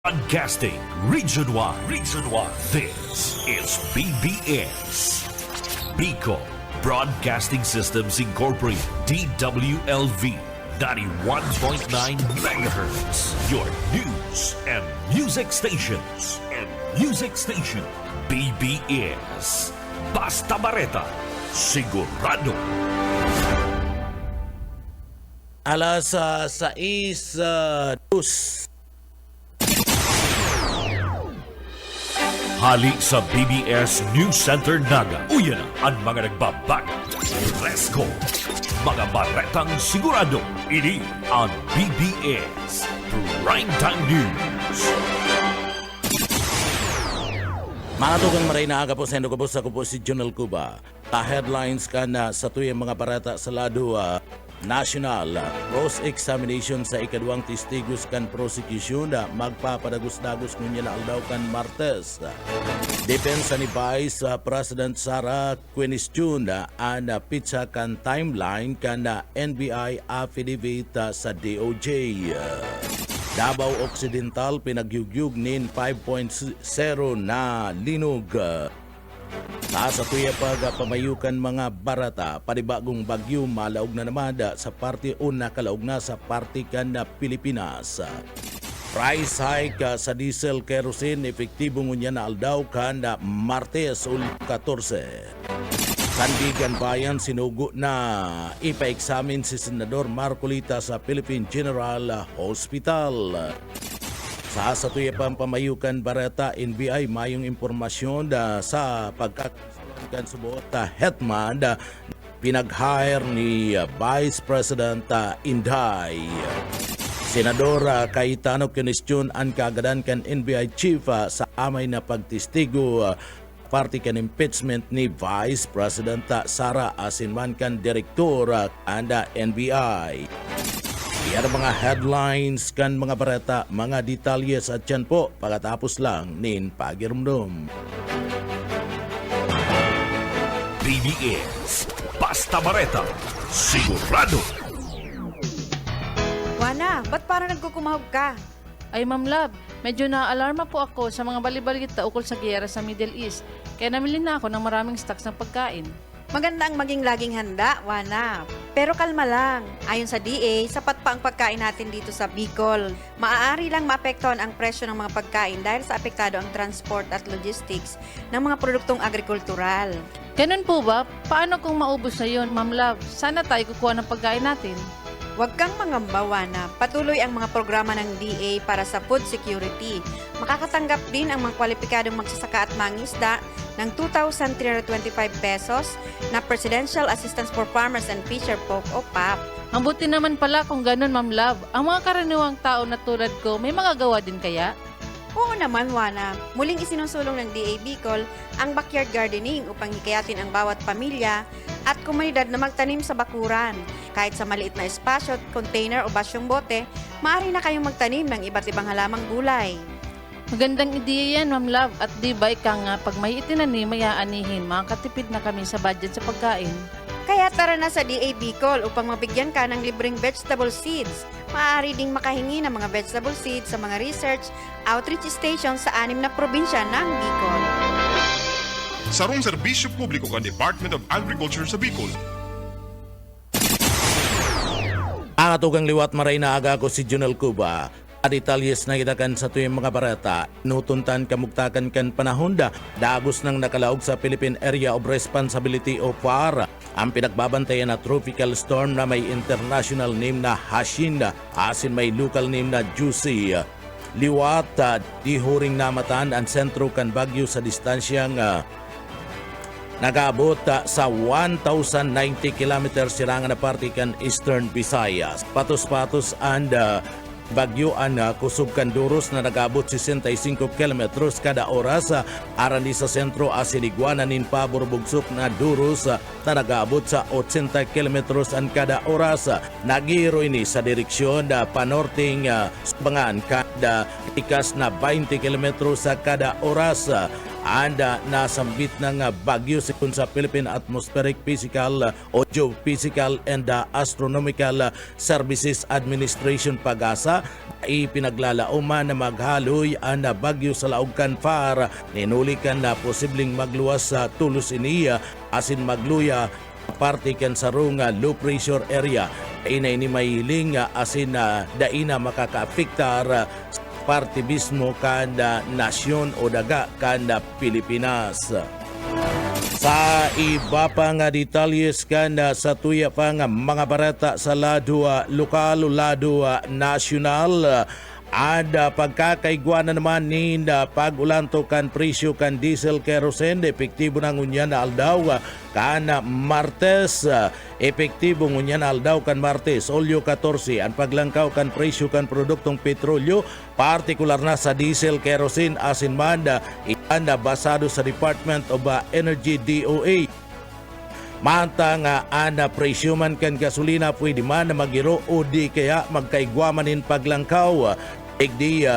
Broadcasting Region 1. Region 1. This is BBS. Bicol Broadcasting Systems Incorporated. DWLV. 91.9 megahertz. Your news and music stations. BBS. Basta Bareta. Sigurado. Alas 6:02. Hali sa BBS News Center Naga. Uyan na ang mga nagbabaga. Let's go! Mga baretang sigurado. Ini ang BBS Primetime News. Mga tugang maray na aga po sa Endo Kabos, ako po si Jonel Cuba. Headlines ka na sa tuyang mga barata sa lado national cross-examination sa ikaduang testigos kan prosecution na magpapadagos-dagos ngunya na aldaw kan Martes. Depensa ni Vice President Sara question ang pizza kan timeline kan NBI affidavit sa DOJ. Davao Occidental pinagyugyug nin 5.0 na linog. Sa tuya pag pamayukan mga barata, panibagong bagyo malaog na naman sa parte o nakalaog na sa parte kan na Pilipinas. Price hike sa diesel kerosene epektibo ngunya na aldaw kan na Martes 14. Sandigan Bayan sinugo na ipa-examine si Senador Marcolita sa Philippine General Hospital. Sa tuya pamayukan barata NBI mayong impormasyon sa pagkakasukan subot hetman pinag-hire ni Vice President Inday. Senador Cayetano question ang kagadan kan NBI Chief sa amay na pagtistigo parte kan impeachment ni Vice President Sara asinman kan Direktor and NBI. Yan ang mga headlines kan mga barata, mga detalyes at yan po pagkatapos lang nin pagirumdum. BBS Basta Bareta. Sigurado. Wana, ba't parang nagkukumahog ka? Ay Ma'am Love, medyo na-alarma po ako sa mga balibalita ukol sa giyera sa Middle East. Kaya namili na ako ng maraming stocks ng pagkain. Maganda ang maging laging handa, Wana. Pero kalma lang. Ayon sa DA, sapat pa ang pagkain natin dito sa Bicol. Maaari lang maapektuhan ang presyo ng mga pagkain dahil sa apektado ang transport at logistics ng mga produktong agrikultural. Ganun po ba? Paano kung maubos na yun, Ma'am Love? Sana tayo kukuha ng pagkain natin. Huwag kang mangamba, Wana. Patuloy ang mga programa ng DA para sa food security. Makakatanggap din ang mga kwalipikadong magsasaka at mangisda ng 2,325 pesos na Presidential Assistance for Farmers and Fisher Folk o PAP. Ang buti naman pala kung ganun, Ma'am Love. Ang mga karaniwang tao na tulad ko, may mga gawa din kaya? Oo naman, Wana. Muling isinusulong ng DA Bicol ang backyard gardening upang hikayatin ang bawat pamilya at komunidad na magtanim sa bakuran. Kahit sa maliit na espasyo, container o basyong bote, maaari na kayong magtanim ng iba't ibang halamang gulay. Magandang ideya yan, Ma'am Love. At di ba ika nga, pag may itinanim, may aanihin, makakatipid na kami sa budget sa pagkain. Kaya tara na sa DA Bicol upang mabigyan ka ng libreng vegetable seeds. Maaari ding makahingi ng mga vegetable seeds sa mga research outreach stations sa 6 na probinsya ng Bicol. Sarong serbisyo publiko kan Department of Agriculture sa Bicol. Ang atugang liwat maray na aga ko si Jonel Cuba. At detalyes na kitakan sa tuyong mga barata, nutuntan kamugtakan kan panahon dagos ng nakalaog sa Philippine Area of Responsibility o PAR. Ang pinagbabantayan na tropical storm na may international name na Hashinda, asin may local name na Juicy. Liwat, di huring namatan ang sentro kan Bagyo sa distansyang nag-abot sa 1,090 kilometers sirangan na parte kan Eastern Visayas. Patos-patos and Bagyo ang kusog kanduros na nag-abot 65 kilometros kada oras aran di sa sentro asiniguana nin pabor bugsok na duros na nag-abot sa 80 kilometros ang kada oras. Nagiro ini sa direksyon panorting Subangan kada ikas na 20 kilometros sa kada oras. anda nasambit ng bagyo sikun sa Philippine Atmospheric Physical o Geophysical and Astronomical Services Administration PAGASA ipinaglalauman na maghaloy ang bagyo sa Laugkan Far ninulikan na posibleng magluwas sa tulos iniya asin magluya parte kan sarong low pressure area inay ni mahiling asin daina makakaapektar parte mismo kanda nasyon o daga kanda Pilipinas. Sa iba pa nga detalyes kanda sa tuya pa nga mga barata sa lado lokal o lado nasyonal ada pagkakaigwa na naman ni pag-ulanto kan presyo kan diesel kerosene epektibo na ngunyan aldaw kan Martes epektibo ngunyan aldaw kan Martes olyo 14 ang paglangkaw kan presyo kan produktong petrolyo partikular na sa diesel kerosene asin man ianda basado sa Department of Energy DOE. Manta nga ana presyo man kan gasolina pwede man na magiro o di kaya magkaigwamanin paglangkaw. Igdi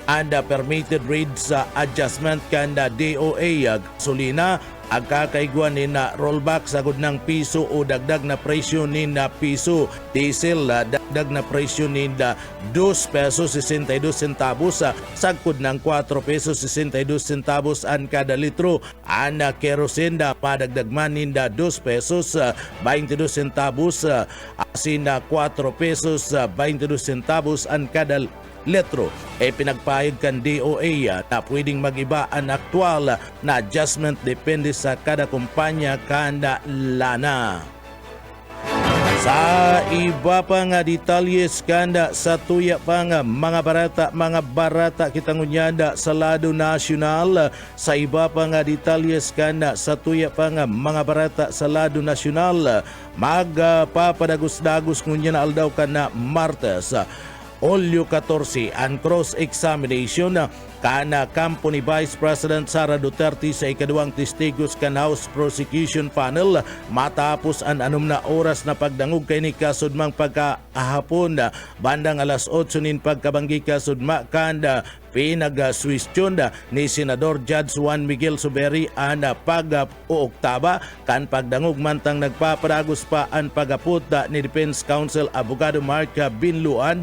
anda permitted rates adjustment kan DOA gasolina agkakaigwan ni na rollback sagod ng piso o dagdag na presyo ni na piso. Diesel dagdag na presyo ni na 2 pesos 62 centavos sagkod ng 4 pesos 62 centavos an kada litro. Ana kerosene padagdag man ni na 2 pesos 22 centavos asin na 4 pesos 22 centavos an kada litro pinagpahid kan DOA na pwedeng mag-iba ang aktual na adjustment depende sa kada kumpanya kada lana. Sa iba pa nga detalyes kanda sa tuya pa nga mga barata kita ngunyanda sa lado nasyonal. Sa iba pa nga detalyes kanda sa tuya pa nga mga barata sa lado nasyonal magpapadagos-dagos ngunya na aldaw ka na Martes Olyo 14 ang cross-examination kana kampo ni Vice President Sara Duterte sa ikaduhang testigos kan House Prosecution Panel matapos ang 6 na oras na pagdangog kay ni kasudmang pagkahapon bandang alas 8 nin pagkabanggi kasudma kanda pinag-suwestyon ni Senador Judge Juan Miguel Zuberi ang pag-ooktaba kan pagdangog mantang nagpapadagos pa ang pagaput ni Defense Counsel Abogado Mark Binluan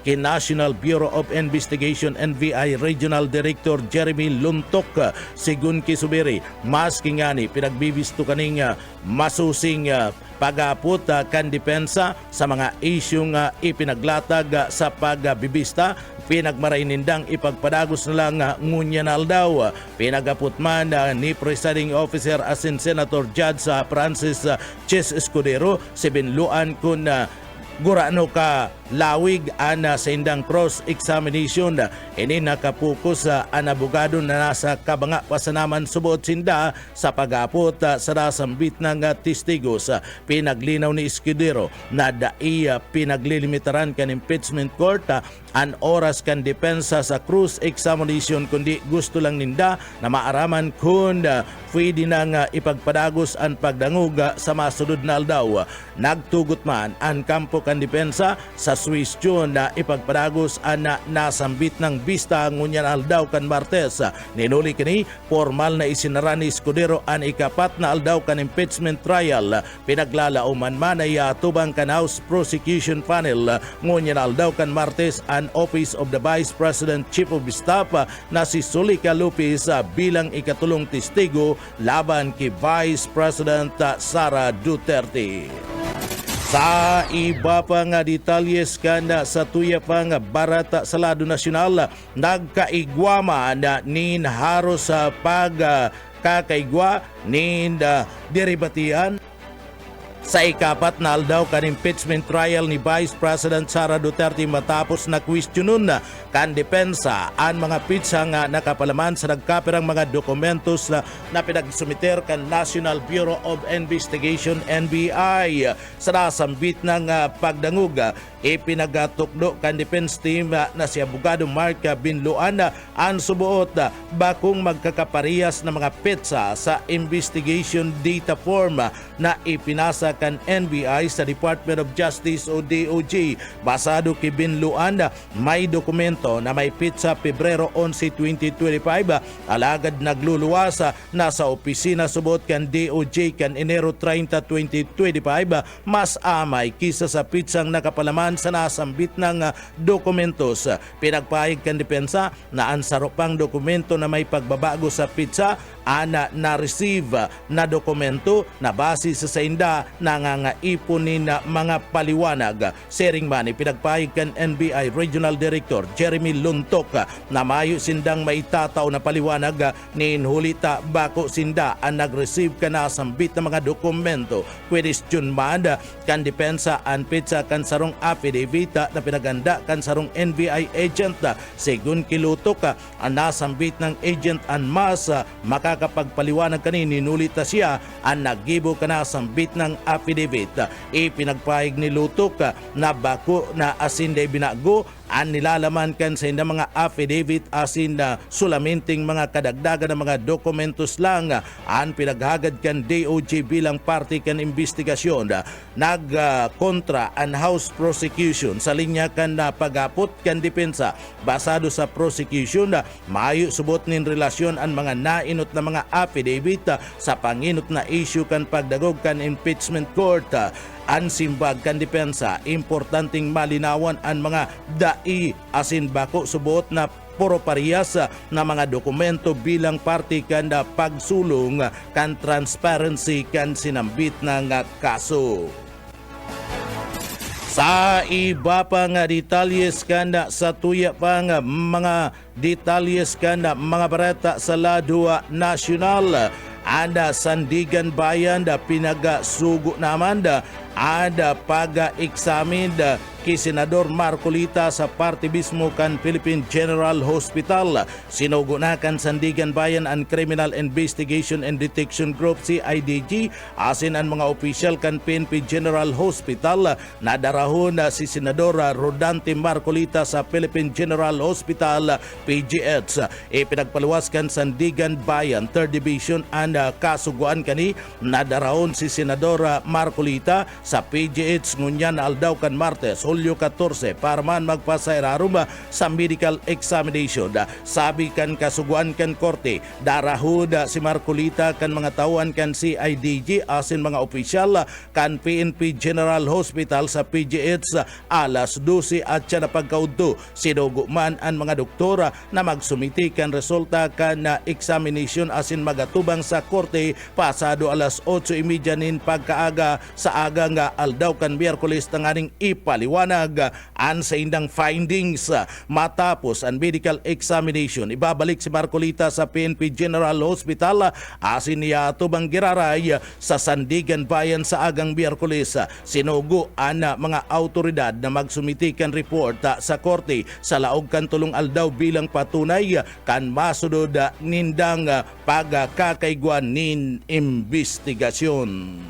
kay National Bureau of Investigation NBI Regional Director Jeremy Luntok. Sigun kay Zuberi maski ngani pinagbibisto kaning masusing pagaput kan depensa sa mga isyong ipinaglatag sa pagbibista pinagmarainindang ipagpadagos na lang ngunya na aldaw. Pinagaput man ni Presiding Officer asin Senator Judge Francis Ches Escudero si Binluan kun gurano ka lawig ana sa indang cross-examination ini nakapokus ang abogado na nasa kabanga pasanaman subot sinda sa pag-apot sa nasambit ng testigos. Pinaglinaw ni Escudero na daiya pinaglilimitaran kan impeachment court ang oras kan depensa sa cross-examination kundi gusto lang ninda na maaraman kung pwede nang ipagpadagos ang pagdangog sa masunod na aldaw. Nagtugot man ang kampo kan depensa sa suwestyon na ipagpadagos ang nasambit ng bista ngunyan aldaw kan Martes. Ninuli kini formal na isinara ni Escudero ang ikapat na aldaw kan impeachment trial. Pinaglalauman man ay atubang kan House Prosecution Panel ngunyan aldaw kan Martes ang Office of the Vice President Chief of Staff na si Zuleika Lopez bilang ikatulong testigo laban kay Vice President Sara Duterte. Sa iba pa nga detalyes kanda sa tuya pa nga barata sa lado nasyonal nagkaigwama na nin haros sa pagkakaigwa nin deribatian sa ikapat na aldaw kan impeachment trial ni Vice President Sara Duterte matapos na kwestiyonon kan depensa ang mga pitsa nga nakapalaman sa nagkapirang mga dokumentos na pinagsumiter kan National Bureau of Investigation NBI. Sa nasambit ng pagdangog ipinagatokdo kan defense team na si Abogado Mark Binluan ang subuot bakong magkakaparehas na mga pitsa sa investigation data form na ipinasa depensa kan NBI sa Department of Justice o DOJ. Basado kay Binluan, may dokumento na may pitsa Pebrero 11, 2025 alagad nagluluwas na sa opisina subot kan DOJ kan Enero 30, 2025 mas amay kisa sa pitsang nakapalaman sa nasambit ng dokumentos. Pinagpahig kan depensa na ang sarupang dokumento na may pagbabago sa pitsa ana na-receive na dokumento na base sa sainda nangangaiponin na mga paliwanag. Sering man ipinagpahig kan NBI Regional Director Jeremy Luntok na mayo sindang maitataw na paliwanag ni inhulita bako sinda ang nag-receive ka na sambit na mga dokumento. Question man kan depensa ang pitsa kan sarong affidavit na pinaganda kan sarong NBI agent segun kilutok ang nasambit ng agent ang mas makakapagpaliwanag kanin ninulita siya ang naggibo ka na sambit ng affidavit. Ipinagpahig ni Lutok na bako na asin day binago ang nilalaman kan sa mga affidavit asin na sulaminting mga kadagdagan ng mga dokumentos lang ang pinaghagad kan DOJ bilang parte kan investigasyon. Nagkontra ang House Prosecution sa linya kan na pagapot kan depensa basado sa prosecution maayo subot nin relasyon ang mga nainot na mga affidavit sa panginot na issue kan pagdagog kan impeachment court. Ang simbag kan depensa, importanteng malinawan ang mga dai asin bako subot na puro parehas na mga dokumento bilang parte kan pagsulong kan transparency kan sinambit ng kaso. Sa iba pang detalyes kanda sa tuya pang mga detalyes kanda mga barata sa lado nasyonal ada Sandigan Bayan da pinagasugo naman da ada pag-examine kay Senador Marcolita sa parte mismo kan Philippine General Hospital. Sinugo na kan Sandigan Bayan ang Criminal Investigation and Detection Group CIDG asin ang mga opisyal kan PNP General Hospital na darahon si Senador Rodante Marcolita sa Philippine General Hospital PGH. Ipinagpaluwas kan Sandigan Bayan 3rd Division ang kasuguan kani na darahon si Senador Marcolita sa PGH ngunyan aldaw kan Martes Hulyo 14 para man magpasairarum sa medical examination. Sabi kan kasuguan kan korte darahud si Marcolita kan mga tauhan kan CIDG asin mga opisyal kan PNP General Hospital sa PGH alas 12 at siya na pagkaudto. Sinugo man ang mga doktora na magsumiti kan resulta kan examination asin magatubang sa korte pasado alas 8:30 nin pagkaaga sa aga nga aldaw kan Miyerkules tanganing ipaliwanag an sa indang findings matapos ang medical examination. Ibabalik si Marcolita sa PNP General Hospital asin niya tubang giraray sa Sandigan Bayan sa agang Miyerkules. Sinugo ang mga autoridad na magsumiti kan report sa korte sa laog kan tulong aldaw bilang patunay kan masudod nindang pagkakaiguan nin investigasyon.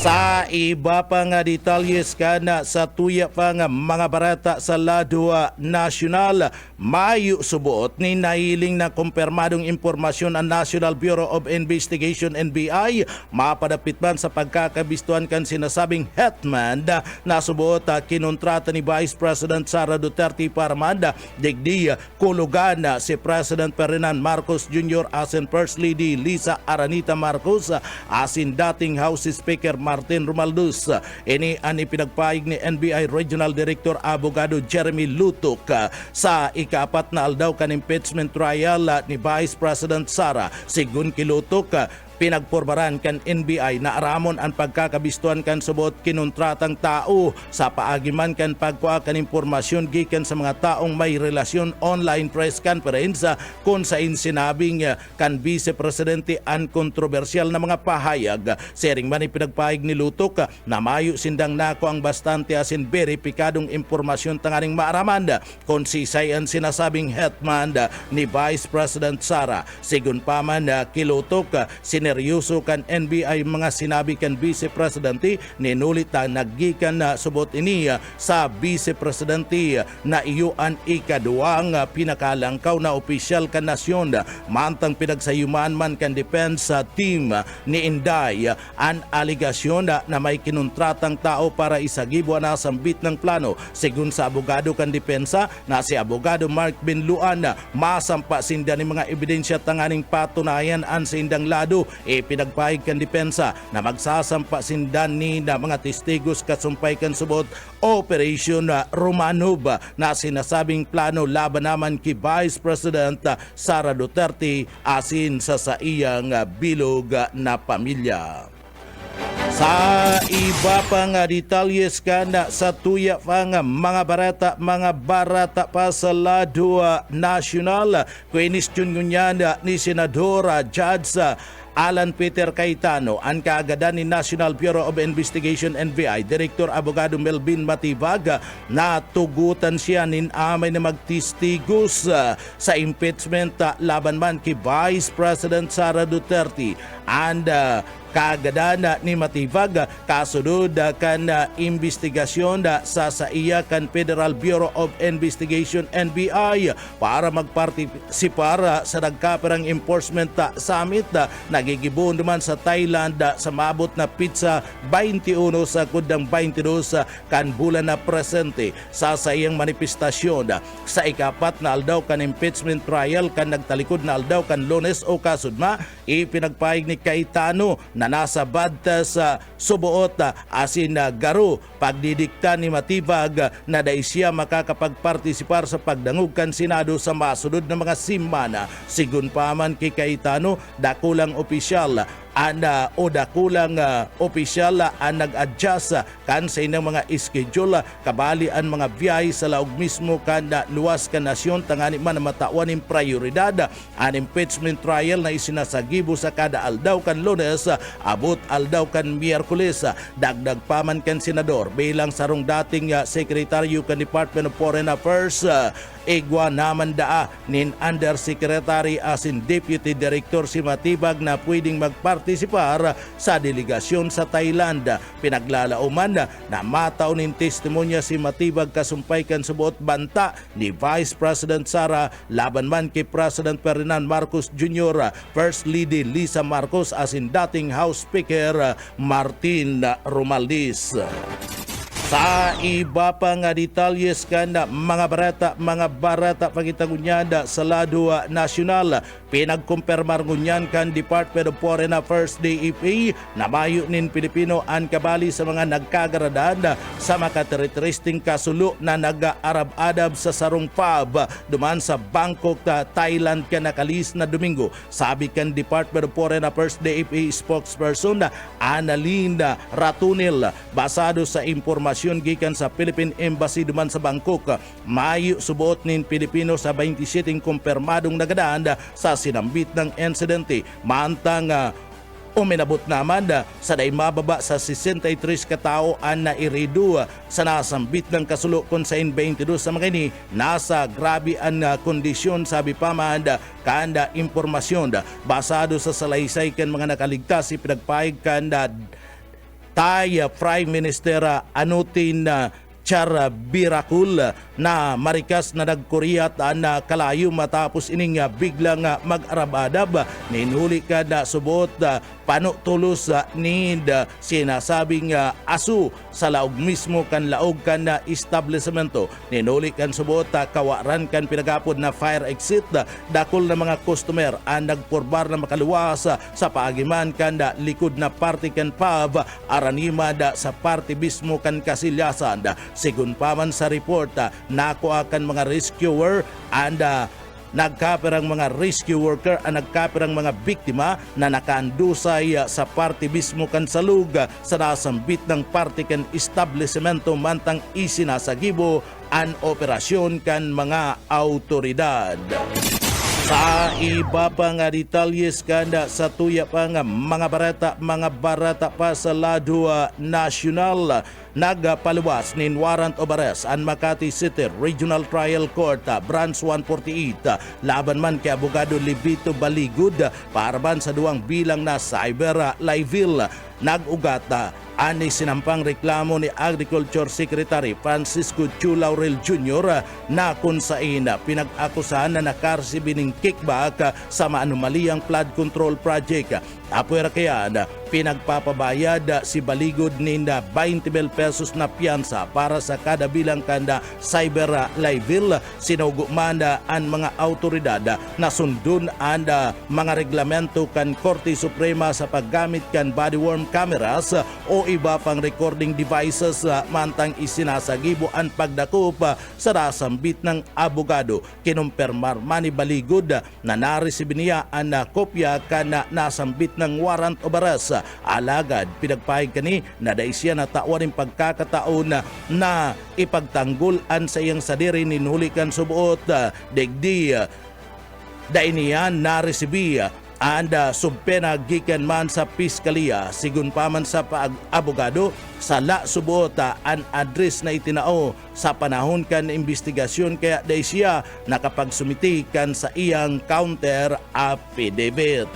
Sa iba pang detalyes kana sa tuya pang mga barata sa lado nasyonal, mayo subuot ni nahiling na kumpirmadong impormasyon ang National Bureau of Investigation NBI mapadapit man sa pagkakabistuhan kan sinasabing hetman na subuot kinontrata ni Vice President Sara Duterte para manda digdi kulugan si President Ferdinand Marcos Jr. asin First Lady Lisa Aranita Marcos asin dating House Speaker Martin Romualdez. Ini ang ipinagpahig ni NBI Regional Director Abogado Jeremy Lutok sa ikaapat na aldaw kan impeachment trial ni Vice President Sara. Sigun kilutok pinagporbaran kan NBI na aramon ang pagkakabistuhan kan subot kinuntratang tao sa paagiman kan pagkuha kan impormasyon gikan sa mga taong may relasyon online press conference kung sa sinabing kan Vice Presidente ang kontrobersyal na mga pahayag. Sering man ipinagpahig ni Lutok na mayo sindang nako ang bastante asin beripikadong impormasyon tanganing maaraman kung sisay ang sinasabing hetman ni Vice President Sara. Sigun pa man kilutok sineryoso kan NBI mga sinabi kan Vice Presidente ninulit na naggikan na subot ini sa Vice Presidente na iyuan ikaduang pinakalangkaw na opisyal kan nasyon mantang pinagsayuman man kan defense team ni Inday an aligasyon na may kinuntratang tao para isagibo na sambit ng plano. Sigun sa abogado kan depensa na si abogado Mark Binluan masampa sinda ni mga ebidensya tanganing patunayan an sa indang lado pinagpahig kan depensa na magsasampa sindan ni na mga testigos kasumpay kan subot Operation Romanov na sinasabing plano laban naman ki Vice President Sara Duterte asin sa iyang bilog na pamilya. Sa iba pang detalyes kana sa tuya pang mga barata pa sa lado nasyonal, kwenestyon ngunyan ni Senador Judge Alan Peter Cayetano ang kaagadan ni National Bureau of Investigation NBI Director Abogado Melvin Matibag na tugutan siya nin amay na magtistigos sa impeachment laban man kay Vice President Sara Duterte and kaagadan ni Matibag kasunod kan investigasyon sa iya kan Federal Bureau of Investigation NBI para magpartisipar sa nagkaperang enforcement summit nagigibon naman sa Thailand sa mabot na pizza 21 sa kudang 22 kan bulan na presente sa iyang manifestasyon sa ikapat na aldaw kan impeachment trial kan nagtalikod na aldaw kan Lunes o kasudma ipinagpahig ni Cayetano na nasa badta sa subuot asin garo pagdidikta ni Matibag na dahil siya makakapagpartisipar sa pagdangog kan Senado sa masunod na mga simana. Sigun pa man kay Cayetano dakulang opisyal dakulang opisyal ang nag-adjust kan sa inyong mga schedule kabali ang mga biyahe sa laog mismo kan luwas kan nasyon tangani man matawan ng prioridad ang impeachment trial na isinasagibo sa kada aldaw kan Lunes abot aldaw kan Miyerkules. Dagdag paman kan senador bilang sarong dating sekretaryo kan Department of Foreign Affairs igwa naman daa nin Undersecretary asin Deputy Director si Matibag na pwedeng magpartisipar sa delegasyon sa Thailand. Pinaglalauman na mataw nin testimonya si Matibag kasumpay kan subuot banta ni Vice President Sara laban man kay President Ferdinand Marcos Jr., First Lady Lisa Marcos asin dating House Speaker Martin Romualdez. Sa iba pang detalyes kan mga barata pagitagunyada sa lado nasyonal pinagkumpirmar ngunyan kan Department of Foreign Affairs DFA na mayo nin Pilipino ang kabali sa mga nagkagaradan sa makateritristing kasulo na nag-arab-adab sa sarong pub duman sa Bangkok, Thailand kan nakalis na Domingo. Sabi kan Department of Foreign Affairs DFA spokesperson Annalyn Ratunil basado sa impormasyon gikan sa Philippine Embassy duman sa Bangkok mayo subuot nin Pilipino sa 27 kumpirmadong nagadaan sa sinambit ng insidente mantang uminabot naman sa day mababa sa 63 katao ang nairido sa nasambit ng kasulo kung sa 22 sa mga ini nasa grabe ang kondisyon sabi pa man kanda impormasyon basado sa salaysay kan mga nakaligtas ipinagpahig kanda Thai Prime Minister Anutin Charvirakul na marikas na nagkuriyat na kalayo matapos ining biglang mag-arab-adab ninhuli ka na subot panutulos need sinasabing asu sa laog mismo kan laog kan na establishmento ninhuli kan subot kawaran kan pinagapod na fire exit dakol na mga customer ang nagporbar na makaluwas sa paagiman kan likod na party kan pub aranima sa party mismo kan kasilyasan. Sigun pa man sa report nakuha kan mga rescuer and nagkapirang mga rescue worker ang nagkapirang mga biktima na nakaandusay sa party mismo kan salug sa nasambit ng party kan establishmento mantang isinasagibo ang operasyon kan mga autoridad. Sa iba pa nga detalyes kanda sa tuya pa nga mga barata pa sa lado nasyonal nagpaluwas nin warrant of arrest ang Makati City Regional Trial Court Branch 148 laban man kay abogado Libito Baligud paraban sa duwang bilang na cyber libel. Nag-ugat ani sinampang reklamo ni Agriculture Secretary Francisco Chu Laurel Jr. na kung saan pinag-akusahan na nakarsibi ng kickback sa maanumaliyang flood control project. Apuera kaya pinagpapabayad si Baligod ni 20,000 pesos na piyansa para sa kada bilang kanda cyber libel. Sinuguman ang mga autoridad na sundun ang mga reglamento kan Korte Suprema sa paggamit kan body worn cameras o iba pang recording devices mantang isinasagibo ang pagdakup sa rasambit ng abogado. Kinumpirmar man ni Baligod na naresib niya ang kopya kan nasambit ng warrant of arrest. Alagad pinagpahig kani na dahil siya natawan ng pagkakataon na ipagtanggol an sa iyang sadiri ninulikan subuot degdi dahil niya naresibi anda subpena gikan man sa piskalya sigun pa man sa abogado sala subuot an address na itinao sa panahon kan investigasyon kaya dahil siya nakapagsumiti kan sa iyang counter affidavit.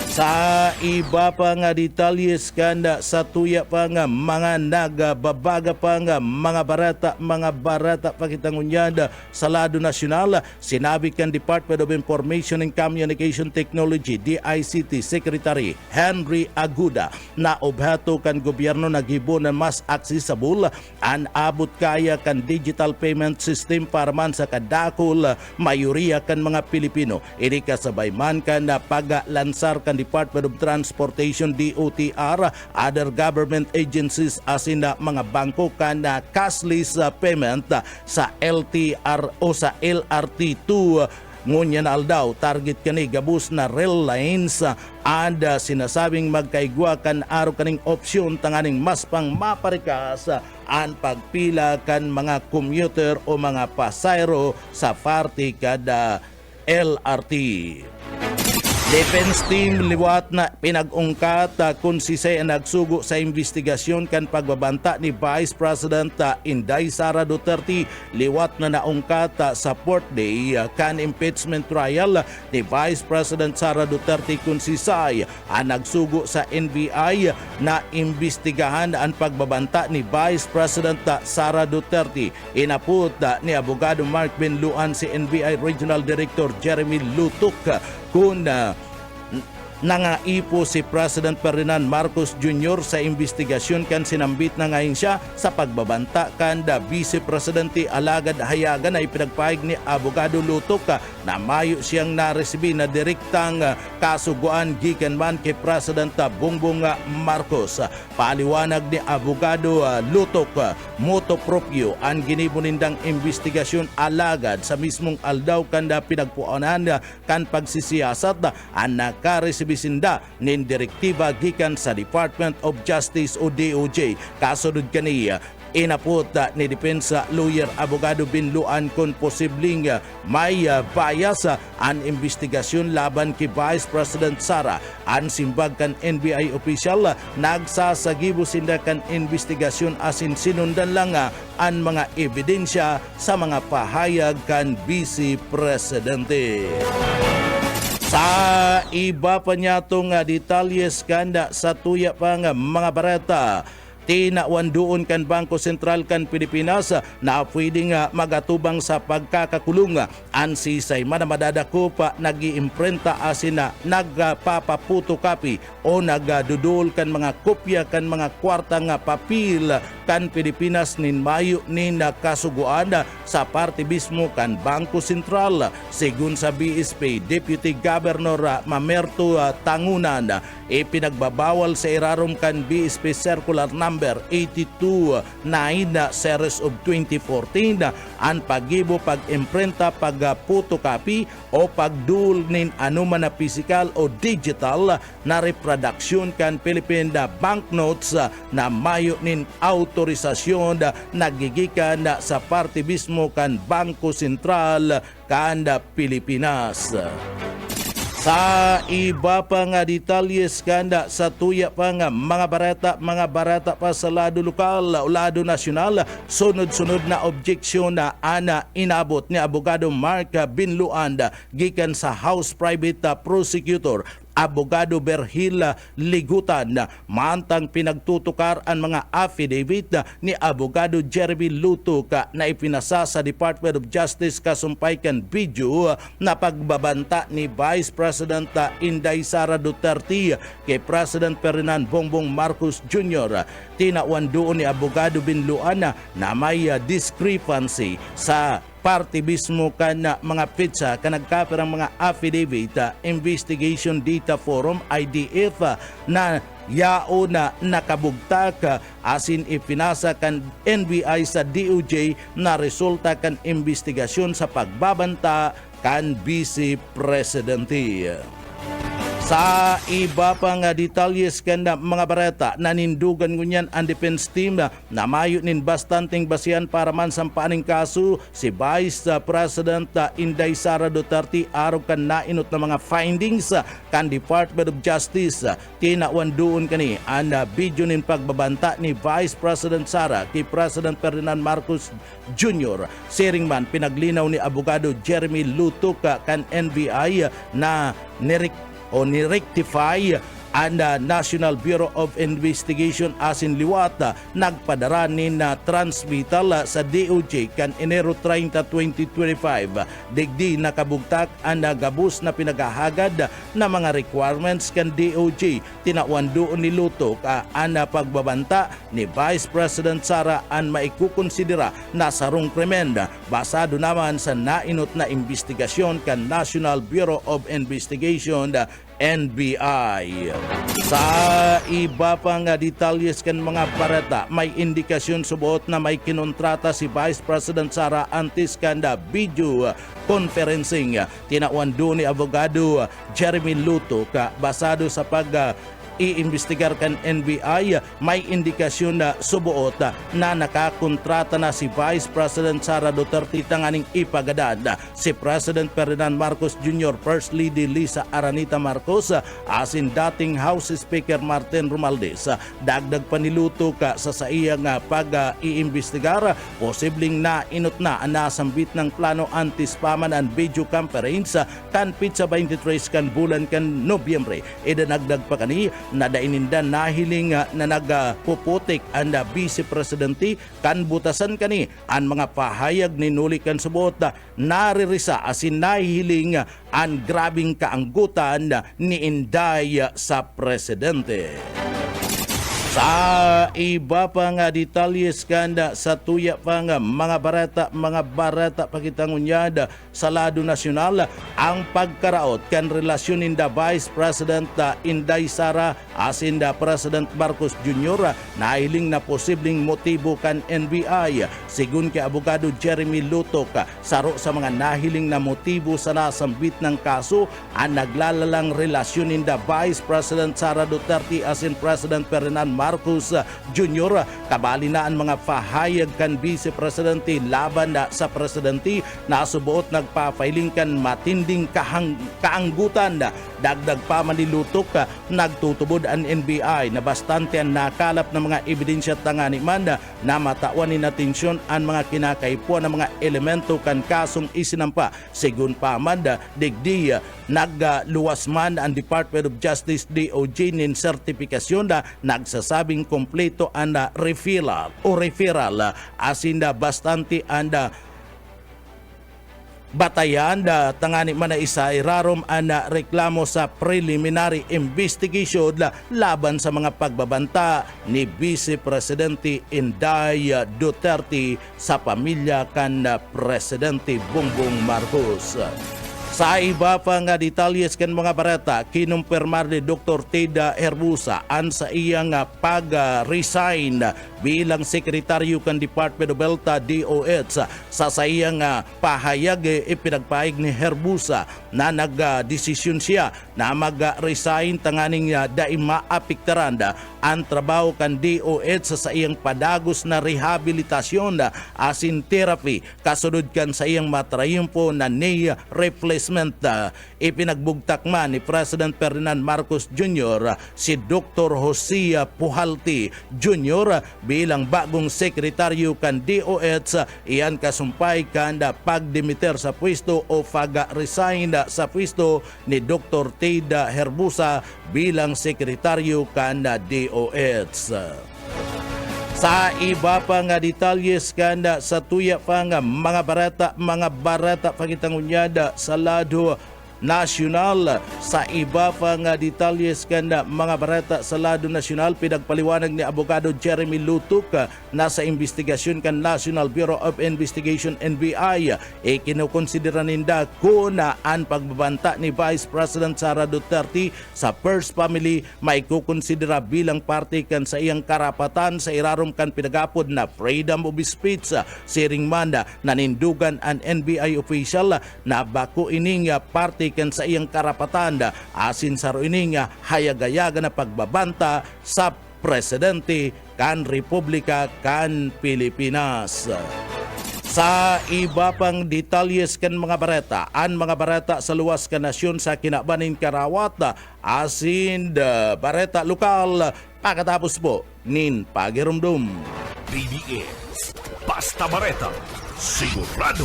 Sa iba pa nga detalyes kanda sa tuya pa nga mga nagababaga pa nga mga barata pakitangunyada sa lado nasyonal, sinabi kan Department of Information and Communication Technology DICT Secretary Henry Aguda na obhato kan gobyerno naghibo na mas accessible an abot kaya kan digital payment system para man sa kadakol mayoriya kan mga Pilipino. Ini kasabay man kan na paglansar kan Department of Transportation DOTR, other government agencies asin na mga bangko kan na cashless payment sa LTR o sa LRT2 ngunya na aldaw target kani gabus na rail lines and sinasabing magkaigwa kan araw kaning opsyon tanganing mas pang maparikas ang pagpila kan mga commuter o mga pasayro sa parte kada LRT. Defense team liwat na pinag-ungkat kung si Say nagsugo sa investigasyon kan pagbabanta ni Vice President Inday Sara Duterte. Liwat na naungkat sa Port Day kan impeachment trial ni Vice President Sara Duterte kung si Say nagsugo sa NBI na imbestigahan ang pagbabanta ni Vice President Sara Duterte. Inaput ni abogado Mark Benluan si NBI Regional Director Jeremy Lutuk kung nangaipo si President Ferdinand Marcos Jr. sa investigasyon kan sinambit na ngayon siya sa pagbabanta kan da Vice Presidente alagad hayagan ay pinagpahig ni abogado Lutok na mayo siyang naresibi na direktang kasuguan gikan man kay President Bongbong Marcos. Paliwanag ni abogado Lutok, moto proprio ang ginipunindang investigasyon alagad sa mismong aldaw kan da pinagpuanan kan pagsisiyasat ang nakaresibis bisinda nin direktiba gikan sa Department of Justice o DOJ. Kasunod kaniya inapot ni depensa lawyer abogado Binluan kung posibleng may bias ang investigasyon laban kay Vice President Sara. Ang simbag kan NBI official nagsasagibo sinda kan investigasyon asin sinundan lang ang mga ebidensya sa mga pahayag kan Vice Presidente. Sa iba pa niya itong detalyes kanda sa tuya pa nga mga barata, tinawan doon kan Bangko Sentral kan Pilipinas na pwedeng magatubang sa pagkakakulong. Ang sisay manamadadako pa nag-iimprenta asin na nagpapaputo kapi o nagdudol kan mga kopya kan mga kwarta nga papil kan Pilipinas nin mayo nin kasuguan sa parte mismo kan Bangko Sentral. Sigun sa BSP Deputy Governor Mamerto Tangunan, ipinagbabawal sa irarom kan BSP Circular No. number 82 9 series of 2014 ang pag-ibo, pag-imprenta, pag-photocopy o pagdul nin anuman na physical o digital na reproduction kan Philippine banknotes na mayo nin autorisasyon nagigikan sa partibismo kan Bangko Sentral kan Pilipinas. Sa iba pa nga detalyes kanda sa tuya pa nga mga barata pa sa lado lokal o lado nasyonal, sunod-sunod na objeksyon na ana inabot ni Abogado Mark Binluan gikan sa House Private Prosecutor Abogado Berhil Ligutan mantang pinagtutukar ang mga affidavit ni Abogado Jeremy Lutok na ipinasa sa Department of Justice kasumpay kan video na pagbabanta ni Vice President Inday Sara Duterte kay President Ferdinand Bongbong Marcos Jr. Tinawan doon ni Abogado Binluan na may discrepancy sa partibismo kan mga pizza kan nagkapirang mga affidavit Investigation Data Forum IDF na yao na nakabugtak asin ipinasa kan NBI sa DOJ na resulta kan investigasyon sa pagbabanta kan Vice Presidente. Sa iba pang detalyes kanda mga bareta, nanindugan ngunyan ang defense team na mayo nin bastanteng basihan para man sampaning kaso si Vice President Inday Sara Duterte araw kan nainot na mga findings kan Department of Justice. Tinawan doon kani ang video nin pagbabanta ni Vice President Sara kay President Ferdinand Marcos Jr. Siring man pinaglinaw ni Abogado Jeremy Lutok kan NBI na ni-rectify ang National Bureau of Investigation asin liwat nagpadara ni na transmittal sa DOJ kan Enero 30, 2025. Digdi nakabugtak ang gabus na pinagahagad na mga requirements kan DOJ. Tinawan doon ni Lutok ang pagbabanta ni Vice President Sara ang maikukonsidera na sarong krimen basado naman sa nainot na investigasyon kan National Bureau of Investigation NBI. Sa iba pang detalyes kan mga parata, may indikasyon subuot na may kinontrata si Vice President Sara antes kanda video conferencing. Tinawan doon ni Abogado Jeremy Lutok basado sa iimbestigar kan NBI, may indikasyon na subuot na nakakontrata na si Vice President Sara Duterte tanganing ipagadad si President Ferdinand Marcos Jr., First Lady Lisa Aranita Marcos asin dating House Speaker Martin Romualdez. Dagdag panilutok sa saiyang pag-iimbestigar, posibleng nainot na ang nasambit ng plano anti-spaman and video conference kan pizza 23 kan bulan kan Nobyembre. Idanagdag pa kani na dainindan nahiling na nagpuputik ang Vice Presidente kan butasan kani ang mga pahayag ni nulikan subot naririsa asin nahiling ang grabing kaanggutan ni Inday sa Presidente. Sa iba pa nga detalyes kanda sa tuya pa nga mga barata pakitangunyad sa lado nasyonal ang pagkaraot kan relasyon inda Vice President Inday Sara asin da President Marcos Jr. nahiling na posibleng motibo kan NBI. Sigun kay Abogado Jeremy Lutok, saro sa mga nahiling na motibo sa nasambit ng kaso ang naglalalang relasyon inda Vice President Sara Duterte asin President Ferdinand Marcos Jr. Kabali na ang mga pahayag kan Vice Presidente laban sa Presidente na subuot nagpapailing kan matinding kaanggutan. Dagdag pa manilutok nagtutubod ang NBI na bastante ang nakalap ng mga ebidensya tangani man na matawan ni natensyon ang mga kinakaipuan ng mga elemento kan kasong isinampa. Sigun pa man digdi nagluwas man ang Department of Justice DOJ nin sertifikasyon na nagsasabing kompleto ang referral asin bastante ang batayan tangani man na isa irarom ang reklamo sa preliminary investigation laban sa mga pagbabanta ni Vice Presidente Inday Duterte sa pamilya kan Presidente Bongbong Marcos. Sa iba pa nga detalyes kan mga barata, kinumpirmar ni Dr. Teda Herbusa an sa iyang pag-resign bilang sekretaryo kan Department of Health DOH. Sa iyang pahayag ipinagpahig ni Herbusa na nagdesisyon siya na mag-resign tanganing dai maapektaran ang trabaho kan DOH sa iyang padagos na rehabilitasyon asin therapy kasunod kan sa iyang matrayumpo na knee replacement. Ipinagbugtak man ni President Ferdinand Marcos Jr. si Dr. Jose Puhalti Jr. bilang bagong sekretaryo kan DOH. Iyan kasumpay kan pagdimiter sa pwesto o pag-resign sa pwesto ni Dr. Teda Herbusa bilang sekretaryo kan DOH. Sa iba pa nga detalyes kanda sa tuya pa nga mga barata pagitangunyada sa lado nasyonal. Sa iba pa nga detalyes kanda mga barata sa lado nasyonal, pinagpaliwanag ni Abogado Jeremy Lutuk na sa investigasyon kan National Bureau of Investigation NBI kinukonsidera ninda kung ang pagbabanta ni Vice President Sara Duterte sa First Family may kukonsidera bilang parte kan sa iyang karapatan sa irarom kan pinagapod na freedom of speech. Siring man nanindugan ang NBI official na bako ining parte kan sa iyang karapatan asin sa ining hayagayaga na pagbabanta sa presidente kan Republika kan Pilipinas. Sa iba pang detalyes kan mga barata, ang mga barata sa luwas ka nasyon sa kinabanin Karawat asin barata lokal pagkatapos po nin pagirumdum. BBS, basta bareta, sigurado.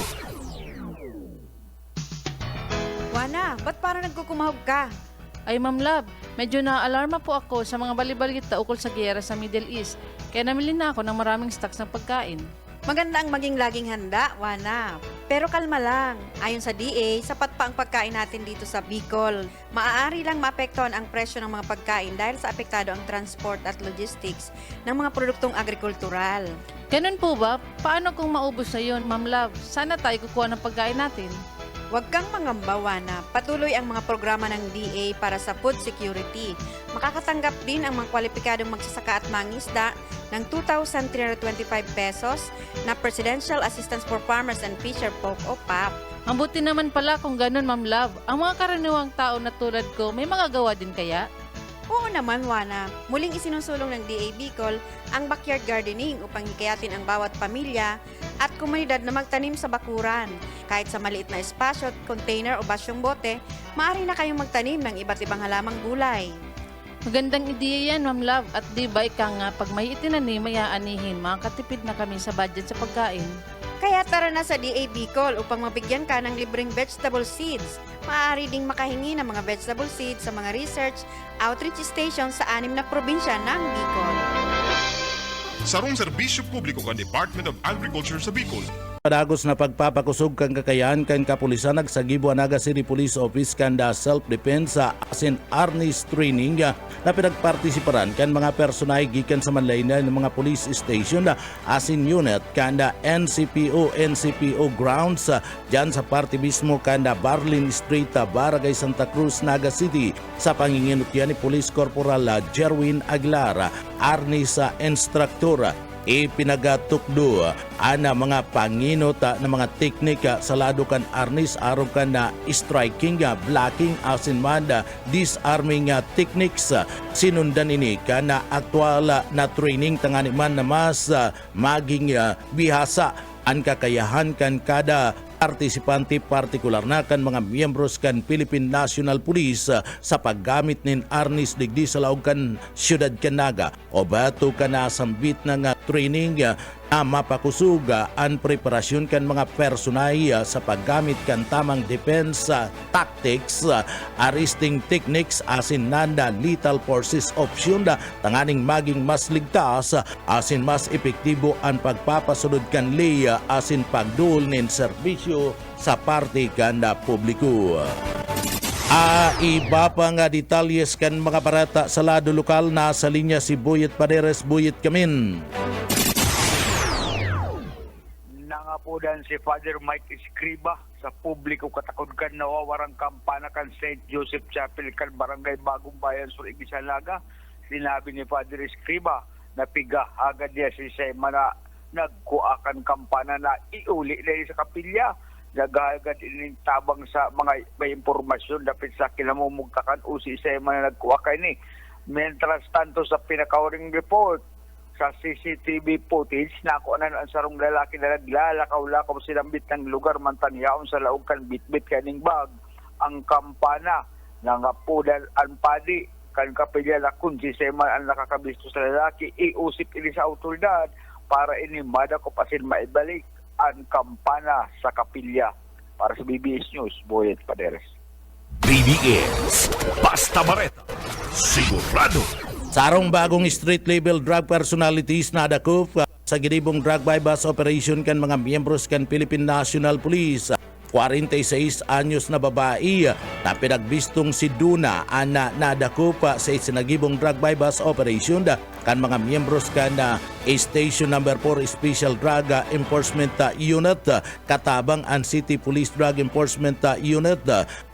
Wana, ba't parang nagkukumahog ka? Ay Ma'am Love, medyo na-alarma po ako sa mga balibalita ukol sa giyera sa Middle East. Kaya namili na ako ng maraming stocks ng pagkain. Maganda ang maging laging handa, Wana. Pero kalma lang. Ayon sa DA, sapat pa ang pagkain natin dito sa Bicol. Maaari lang maapektuhan ang presyo ng mga pagkain dahil sa apektado ang transport at logistics ng mga produktong agrikultural. Ganun po ba? Paano kung maubos na yun, Ma'am Love? Sana tayo kukuha ng pagkain natin. Huwag kang mangamba, Wana. Patuloy ang mga programa ng DA para sa food security. Makakatanggap din ang mga kwalipikadong magsasaka at mangisda ng 2,325 pesos na Presidential Assistance for Farmers and Fisher Folk o PAP. Ang buti naman pala kung ganun, Ma'am Love. Ang mga karaniwang tao na tulad ko, may magagawa din kaya? Oo naman, Wana. Muling isinusulong ng DA Bicol ang backyard gardening upang hikayatin ang bawat pamilya at komunidad na magtanim sa bakuran. Kahit sa maliit na espasyo, container o basyong bote, maaari na kayong magtanim ng iba't ibang halamang gulay. Magandang ideya yan, Ma'am Love. At di ba ika nga, pag may itinanim, may aanihin, makakatipid na kami sa budget sa pagkain. Kaya tara na sa DA Bicol upang mabigyan ka ng libreng vegetable seeds. Maaari ding makahingi ng mga vegetable seeds sa mga research outreach stations sa 6 na probinsya ng Bicol. Sarong serbisyo publiko kan Department of Agriculture sa Bicol. Padagos na pagpapakusog kang kakayahan kan kapulisan nagsagibo Naga City Police Office kanda self-defense sa asin arnis training na pinagpartisiparan kan mga personay gikan sa manlayna ng mga police station asin unit kanda NCPO grounds dyan sa party mismo kanda Barlin Street, Barangay Santa Cruz, Naga City sa panginginot yan ni Police Corporal Jerwin Aguilar, arnis instructor. Ipinagatukdo ana mga panginota na mga teknika sa lado kan arnis aron kan na striking, blocking asin man disarming techniques. Sinundan ini kan na aktual na training tangani man na mas maging bihasa ang kakayahan kan kada partisipante, partikular na kan mga miyembros kan Philippine National Police sa paggamit nin arnis digdi sa laog kan siyudad kan Naga o bato kan nasambit ng training na mapakusug ang preparasyon kan mga personay sa paggamit kan tamang defense tactics, arresting techniques asin nanda lethal forces option tanganing maging mas ligtas asin mas epektibo ang pagpapasunod kan leya asin pagduol nin serbisyo sa parte kan publiko. Iba pa nga detalyes kan mga barata sa lado lokal na sa linya si Buyet Paderes. Buyet Kamin. Nangapudan si Father Mike Escriba sa publiko katakod kan nawawarang kampana kan St. Joseph Chapel kan Barangay Bagong Bayan sur Igisalaga. Sinabi ni Padre Escriba na piga agad niya si Sema na nagkuakan kampana na iuli na sa kapilya. Nagagad inintabang sa mga may impormasyon dapit sa kinamumugtakan o si Sema na nagkuakan ni. Mientras tanto sa pinakauring report, sa CCTV footage, nakuha ang sarong lalaki na naglalakaw-lakaw silambit ng lugar mantanyaon sa laog kan bitbit kaning bag. Ang kampana nangapudal ang padi kan kapilya lakon si Sema ang nakakabisto sa lalaki iusip ini sa autoridad para inimada ko pasin maibalik ang kampana sa kapilya. Para sa BBS News, Boyet Paderes. BBS, basta Bareta, sigurado. Sarong bagong street level drug personalities na dakop sa ginibong drug bypass operation kan mga miyembros kan Philippine National Police. 46 anyos na babae na pinagbistong si Duna ana nadakop sa isinagibong drug bypass operation kan mga miyembros kan Station Number 4 Special Drug Enforcement Unit katabang ang City Police Drug Enforcement Unit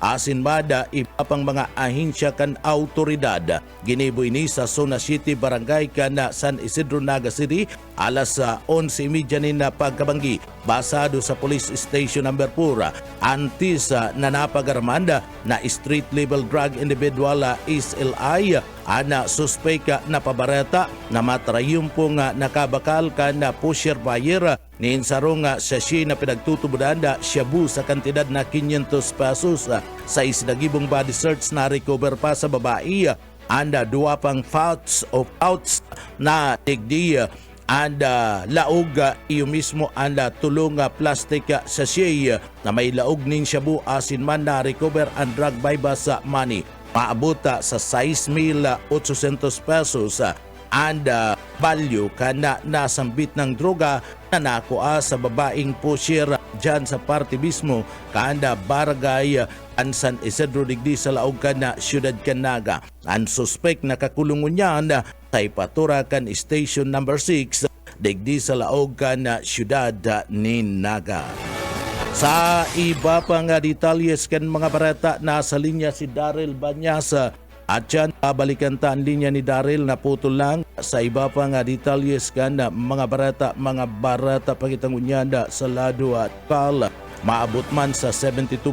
asin mada iba pang mga ahensya kan autoridad. Ginibo ini sa Zona City Barangay kan San Isidro, Naga City alas 11:30 ni na pagkabanggi basado sa Police Station Number 4 antis na napagarmanda na street level drug individual SLI ana suspeka na pabareta na matrayong pong nakabakal ka na pusher buyer ni insarong sachet na pinagtutubudan shabu sa kantidad na 500 pesos sa isinagibong body search na recover pa sa babae anda duwa pang pouch na tigdi anda laog iyo mismo anda tulong plastic sachet na may laog ning shabu asin man na recover ang drug bypass money maabot sa 6,800 pesos and value kana nasambit ng droga na nakuha sa babaeng pusher dyan sa party mismo kanda barangay ang San Isidro digdi sa laog kana Siyudad Canaga. Ang suspect nakakulungon niyan sa ipatura kan Station Number 6 digdi sa laog kana Siyudad ni Naga. Sa iba pang detalyes kan mga barata, nasa linya si Daryl Banyas at yan babalikan ta ang linya ni Daryl na putol lang. Sa iba pang detalyes kan mga barata pagitangunyanda sa lado at kal maabot man sa 72.0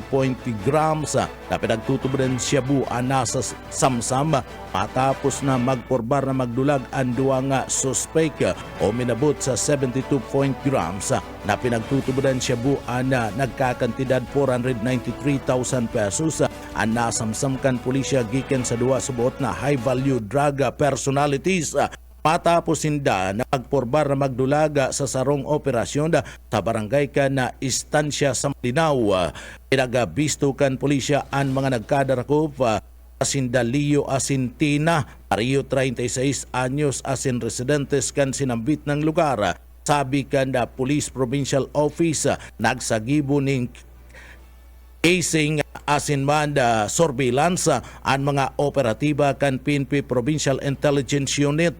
grams na pinagtutubudan shabu nasa samsam matapos na magporbar na magdulag ang duwang suspect o minabot sa 72 grams na pinagtutubudan shabu na nagkakantidad 493,000 pesos ang nasamsamkan pulisya gikan sa duwa subuot na high value drug personalities. Matapos hinda na magporbar na magdulaga sa sarong operasyon sa barangay ka na istansya sa Malinaw. Pinagabisto kan pulisya ang mga nagkadarakop asin Dalio Asintina, Pario 36 anyos asin residentes kan sinambit ng lugar. Sabi kan na Police Provincial Office nagsagibo ning casing asin man surveillance ang mga operatiba kan PNP Provincial Intelligence Unit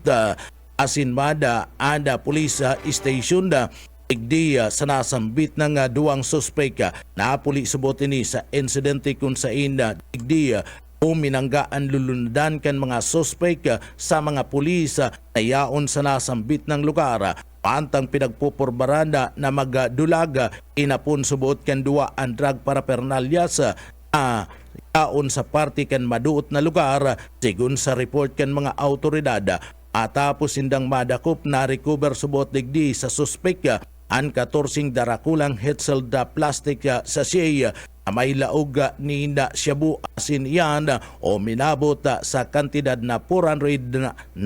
asin man and police station igdi sa nasambit ng duwang suspect na puli subot ini sa insidente kung sa igdi uminangga ang lulundan kan mga suspect sa mga pulis na yaon sa nasambit ng lugar. Pantang pinagpupurbaranda na magdulag inapon subuot kan duwa ang drug parapernalyas na yaon sa party kan maduot na lugar sigun sa report kan mga autoridad. Matapos indang madakop na recover subuot digdi sa suspect ang 14 darakulang hetzel da plastic sachet na may laog ni shabu asin yan o minabot sa kantidad na 493,000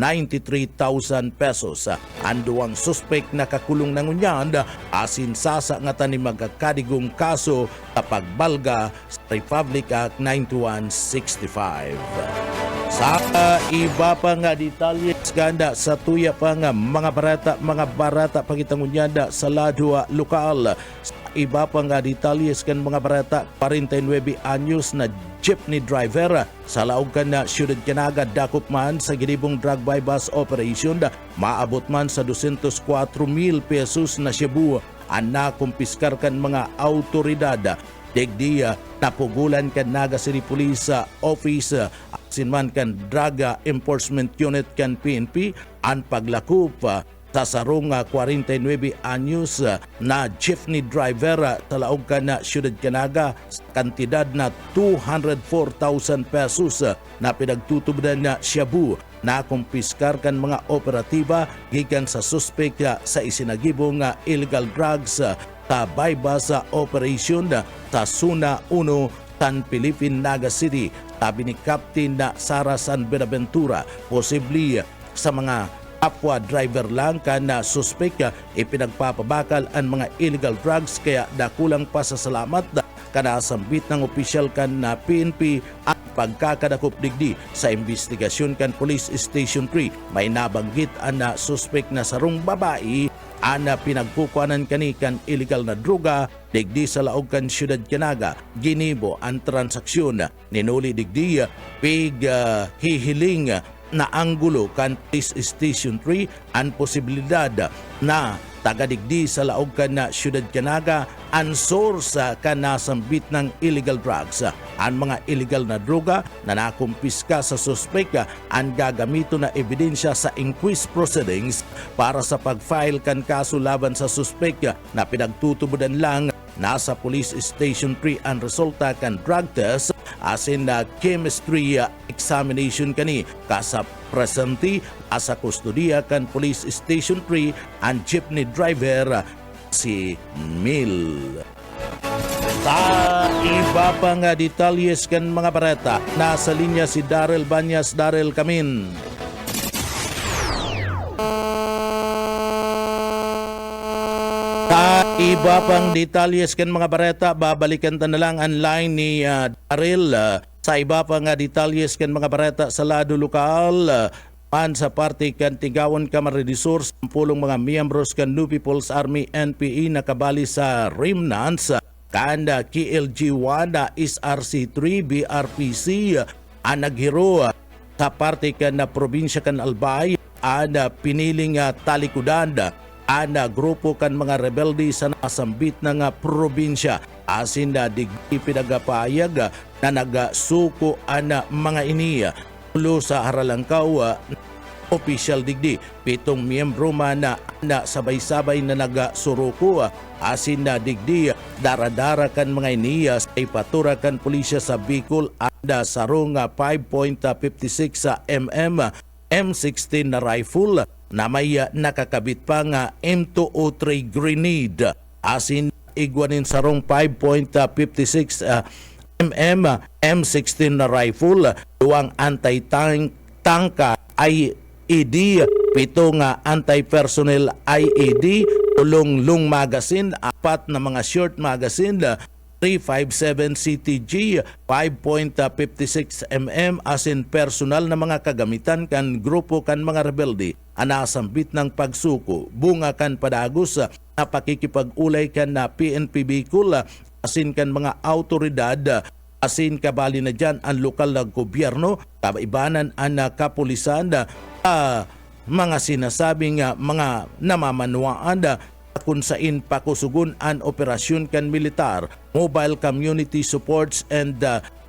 pesos. Ang duwang suspect na kakulong ng unyan asin sasa nga tani magkakadigong kaso sa pagbalga sa Republic Act 9165. Sa iba pa nga detalye ganda sa tuya pa nga mga barata pagitangunyanda sa ladwa lokal. Sa iba pa nga detalyes kan mga barata 49 anyos na jeepney driver sa laog kan na Siyudad Canaga dakop man sa ginibong drug bypass operation maabot man sa 204,000 pesos na shabu ang nakumpiskar kan mga autoridad. digdi napugulan kan Naga City Police Office asin man kan Drug Enforcement Unit kan PNP ang paglakop sa sarong 49 anyos na jeepney driver sa laog ka na Siyudad Canaga sa kantidad na 204,000 pesos na pinagtutubudan na shabu na kumpiskar kan mga operatiba gikan sa suspek sa isinagibong illegal drugs sa bypass operation sa Suna 1 San Philippine Naga City. Sabi ni Captain Sara San Benaventura, posible sa mga kapwa driver lang kan na suspek ipinagpapabakal ang mga illegal drugs kaya dakulang pasasalamat kanasambit ng opisyal kan na PNP at pagkakadakop digdi sa investigasyon kan Police Station 3. May nabanggit ang na suspek na sarong babae ana pinagkukuanan kani kan illegal na droga digdi sa laog kan Siyudad Canaga. Ginibo ang transaksyon ninuli digdi hihiling na anggulo kan Police Station 3 ang posibilidad na tagadigdi sa laog kan na Siyudad Canaga ang source kan nasambit ng illegal drugs. Ang mga illegal na droga na nakumpiska sa suspek ang gagamito na ebidensya sa inquest proceedings para sa pag-file kan kaso laban sa suspek na pinagtutubudan lang nasa Police Station 3 ang resulta kan drug test asin na chemistry examination kani kasa presenti asa kustodiya kan Police Station 3 ang jeepney driver si Mil. Sa iba pang detalyes kan mga bareta, nasa linya si Daryl Banyas. Daryl, kamin. Sa iba pang detalyes kan mga bareta, babalikan ta na lang ang line ni Daryl. Sa iba pang detalyes kan mga bareta sa lado lokal, man sa parte kan Tigawon Kamara Resource, ang pulong mga miyembros kan New People's Army NPE nakabali sa remnants kan KLG-1, SRC-3, BRPC ang naghiro sa parte kan na probinsya kan Albay ang piniling talikudan ang grupo kan mga rebelde sa nasambit ng probinsya asin na digdi pinagapayag na nagsuko ang mga iniya ulo sa Haralangkaw official digdi. 7 miyembro man na sabay-sabay na nagasuruko asin na digdi daradara kan mga iniya sa ipatura kan pulisya sa Bicol anda sarong 5.56 mm M16 na rifle na may nakakabit pa nga M203 grenade asin igwanin sarong 5.56 mm M16 na rifle, 2 anti-tank IED, 7 anti-personnel IED, 3 long magazine, 4 na mga short magazine, 357 CTG, 5.56 mm asin personal na mga kagamitan kan grupo kan mga rebelde anasambit ng pagsuko bunga kan padagos na pakikipag-ulay kan na PNP Bicol asin kan mga autoridad asin kabali na dyan ang lokal na gobyerno kabaibanan ang kapulisan mga sinasabing mga namamanwaan kung sain pakusugun ang operasyon kan militar, mobile community supports and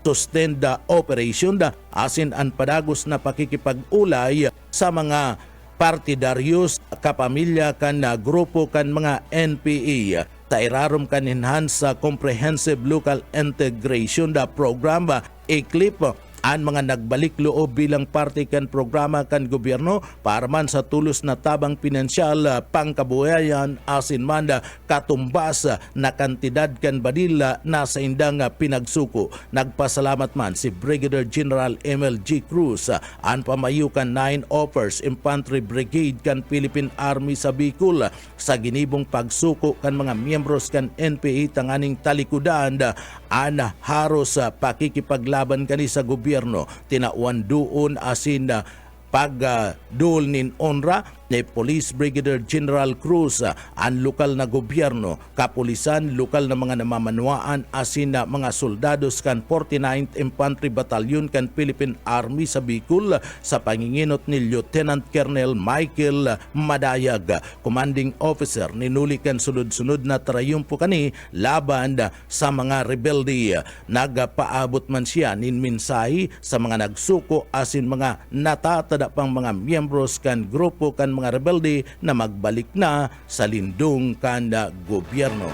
sustained operation asin ang padagos na pakikipag-ulay sa mga partidaryos kapamilya kan grupo kan mga NPE sa irarom kan enhanced comprehensive local integration program ECLIP ang mga nagbalik loob bilang parte kan programa kan gobyerno para man sa tulos na tabang pinansyal pangkabuhayan asin man katumbas na kantidad kan badila na sa indang pinagsuko. Nagpasalamat man si Brigadier General MLG Cruz ang pamayo kan 9 Offers Infantry Brigade kan Philippine Army sa Bicol sa ginibong pagsuko kan mga miyembros kan NPA tanganing talikudan ana haros pakikipaglaban kani sa gobyerno tinauan doon asin pagdul nin onra ni Police Brigadier General Cruz ang lokal na gobyerno, kapulisan, lokal na mga namamanuaan asin na mga soldados kan 49th Infantry Battalion kan Philippine Army sa Bicol sa panginginot ni Lieutenant Colonel Michael Madayag, commanding officer. Ninuli kan sunod-sunod na trayumpo kani laban sa mga rebelde. Nagpaabot man siya nin mensahe sa mga nagsuko asin mga natatada pang mga miyembros kan grupo kan mga rebelde na magbalik na sa lindung kan gobyerno.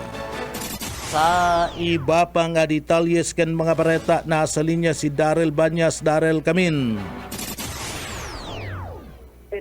Sa iba pang detalyes kan mga bareta, nasa linya si Darrell Banyas. Darrell, kamin.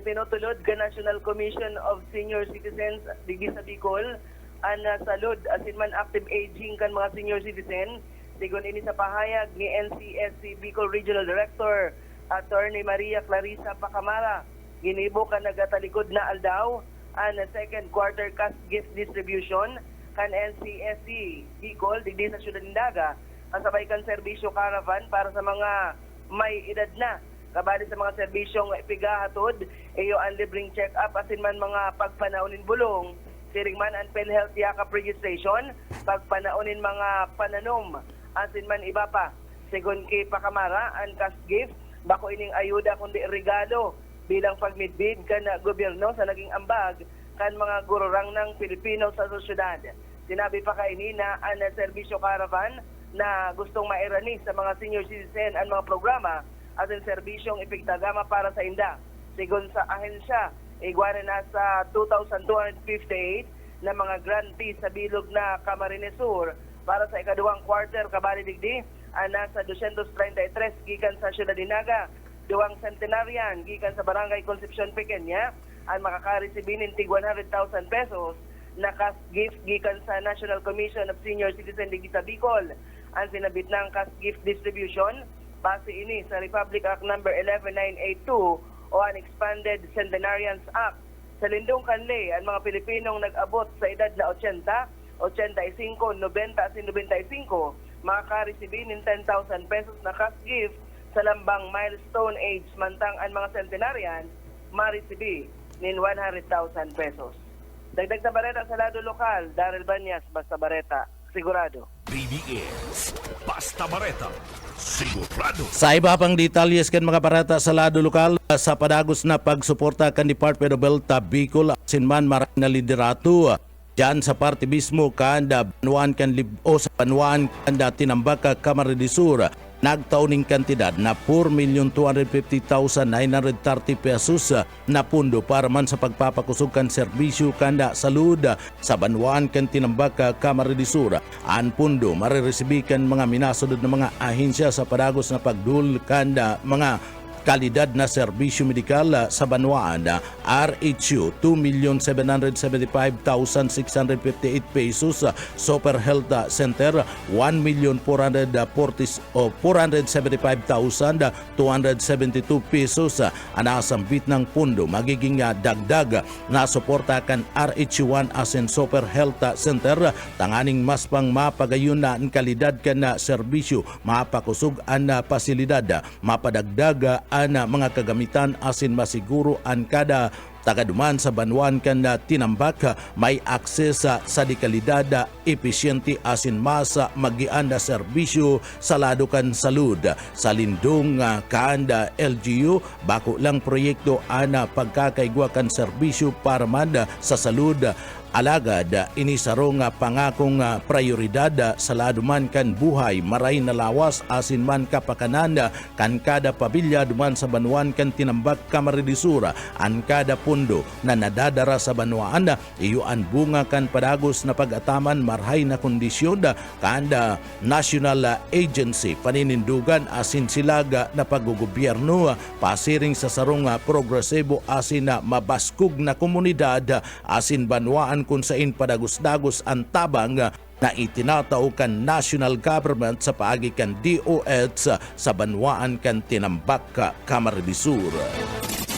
Pinutulod ka National Commission of Senior Citizens digi sa Bicol ang salud asin man active aging kan mga senior citizen. Sigon ini sa pahayag ni NCSC Bicol Regional Director Attorney Maria Clarissa Pacamara, ginibo ka nagatalikod na aldaw ang second quarter cash gift distribution kan NCSC Bicol digdi sa Syudad Indaga, ang sabay kan serbisyo caravan para sa mga may edad na. Kabali sa mga serbisyong pigahatod, iyo ang libreng check-up asin man mga pagpanaunin bulong, siring man ang PhilHealth yakap registration, pagpanaunin mga pananom, asin man iba pa. Sigon kay Pacamara, ang cash gift, bako ining ayuda kundi regalo bilang pagmidbid kan gobyerno sa naging ambag kan mga gururang ng Pilipino sa sosyedad. Sinabi pa kaini na ang serbisyo caravan na gustong mairani sa mga senior citizen ang mga programa at ang serbisyong ipigtagama para sa inda. Sigon sa ahensya, igwana na sa 2,258 na mga grantees sa bilog na Camarines Sur para sa ikaduhang quarter kabali digdi, nasa 233 gikan sa Syudad Dinaga, duwang centenarian gikan sa Barangay Concepcion Pequeña, ang makakaresibinin tig 100,000 pesos na cash gift gikan sa National Commission of Senior Citizen digi sa Bicol. Ang sinabit ng cash gift distribution base ini sa Republic Act No. 11982 o ang Expanded Centenarians Act. Sa lindong kanli, ang mga Pilipinong nag-abot sa edad na 80, 85, 90 at 95, makakaresibin ng 10,000 pesos na cash gift sa lambang milestone age, mantang ang mga centenarian maresibi ng 100,000 pesos. Dagdag na bareta sa lado lokal, Darrell Banyas, Basta Bareta, sigurado. BBS, Basta Bareta, sigurado. Sa iba pang detalyes kan mga barata sa lado lokal, sa padagos na pagsuporta kan Department of Health Bicol asin man maray na liderato diyan sa parte mismo kan Banwan kan sa Banwan kan tinambak ka Camarines Sur, nagtauning kantidad na 4,250,930 pesos na pundo para man sa pagpapakusog kan serbisyo kanda salud sa Banwan kan tinambak ka Camarines Sur. Ang pundo mariresibi kan mga minasudod na mga ahensya sa padagos na pagdul kanda mga kalidad na serbisyo medikal sa Banwaan. RHU 2,775,658 pesos, Super Health Center 475,272 pesos. Anasambit ng pundo magiging dagdag na suporta kan RHU1 asin Super Health Center, tanganing mas pang mapagayon na ang kalidad kan serbisyo, mapakusog ang pasilidad, mapadagdag ang mga kagamitan asin masiguro ang kada tagaduman sa Banwan kan tinambak may akses sa dikalidad, epesyente asin masa magian na serbisyo sa lado kan salud. Sa lindong kanda LGU, bako lang proyekto ana pagkakaigwa kan serbisyo para man sa salud. Alagad, inisarong pangakong prioridad sa laduman kan buhay, maray na lawas asin man kapakanan kan kada pabilya duman sa Banwan kan tinambak Camarines Sur. An kada pundo na nadadara sa Banwaan, iyo an bunga kan padagos na pag-ataman marhay na kondisyon kanda National Agency paninindugan asin silaga na paggugobyerno pasiring sa sarong progresibo asin mabaskog na komunidad asin Banwaan kung sain padagos-dagos ang tabang na itinatao kan national government sa paagi kan DOH sa Banwaan kan tinambak Camarines Sur.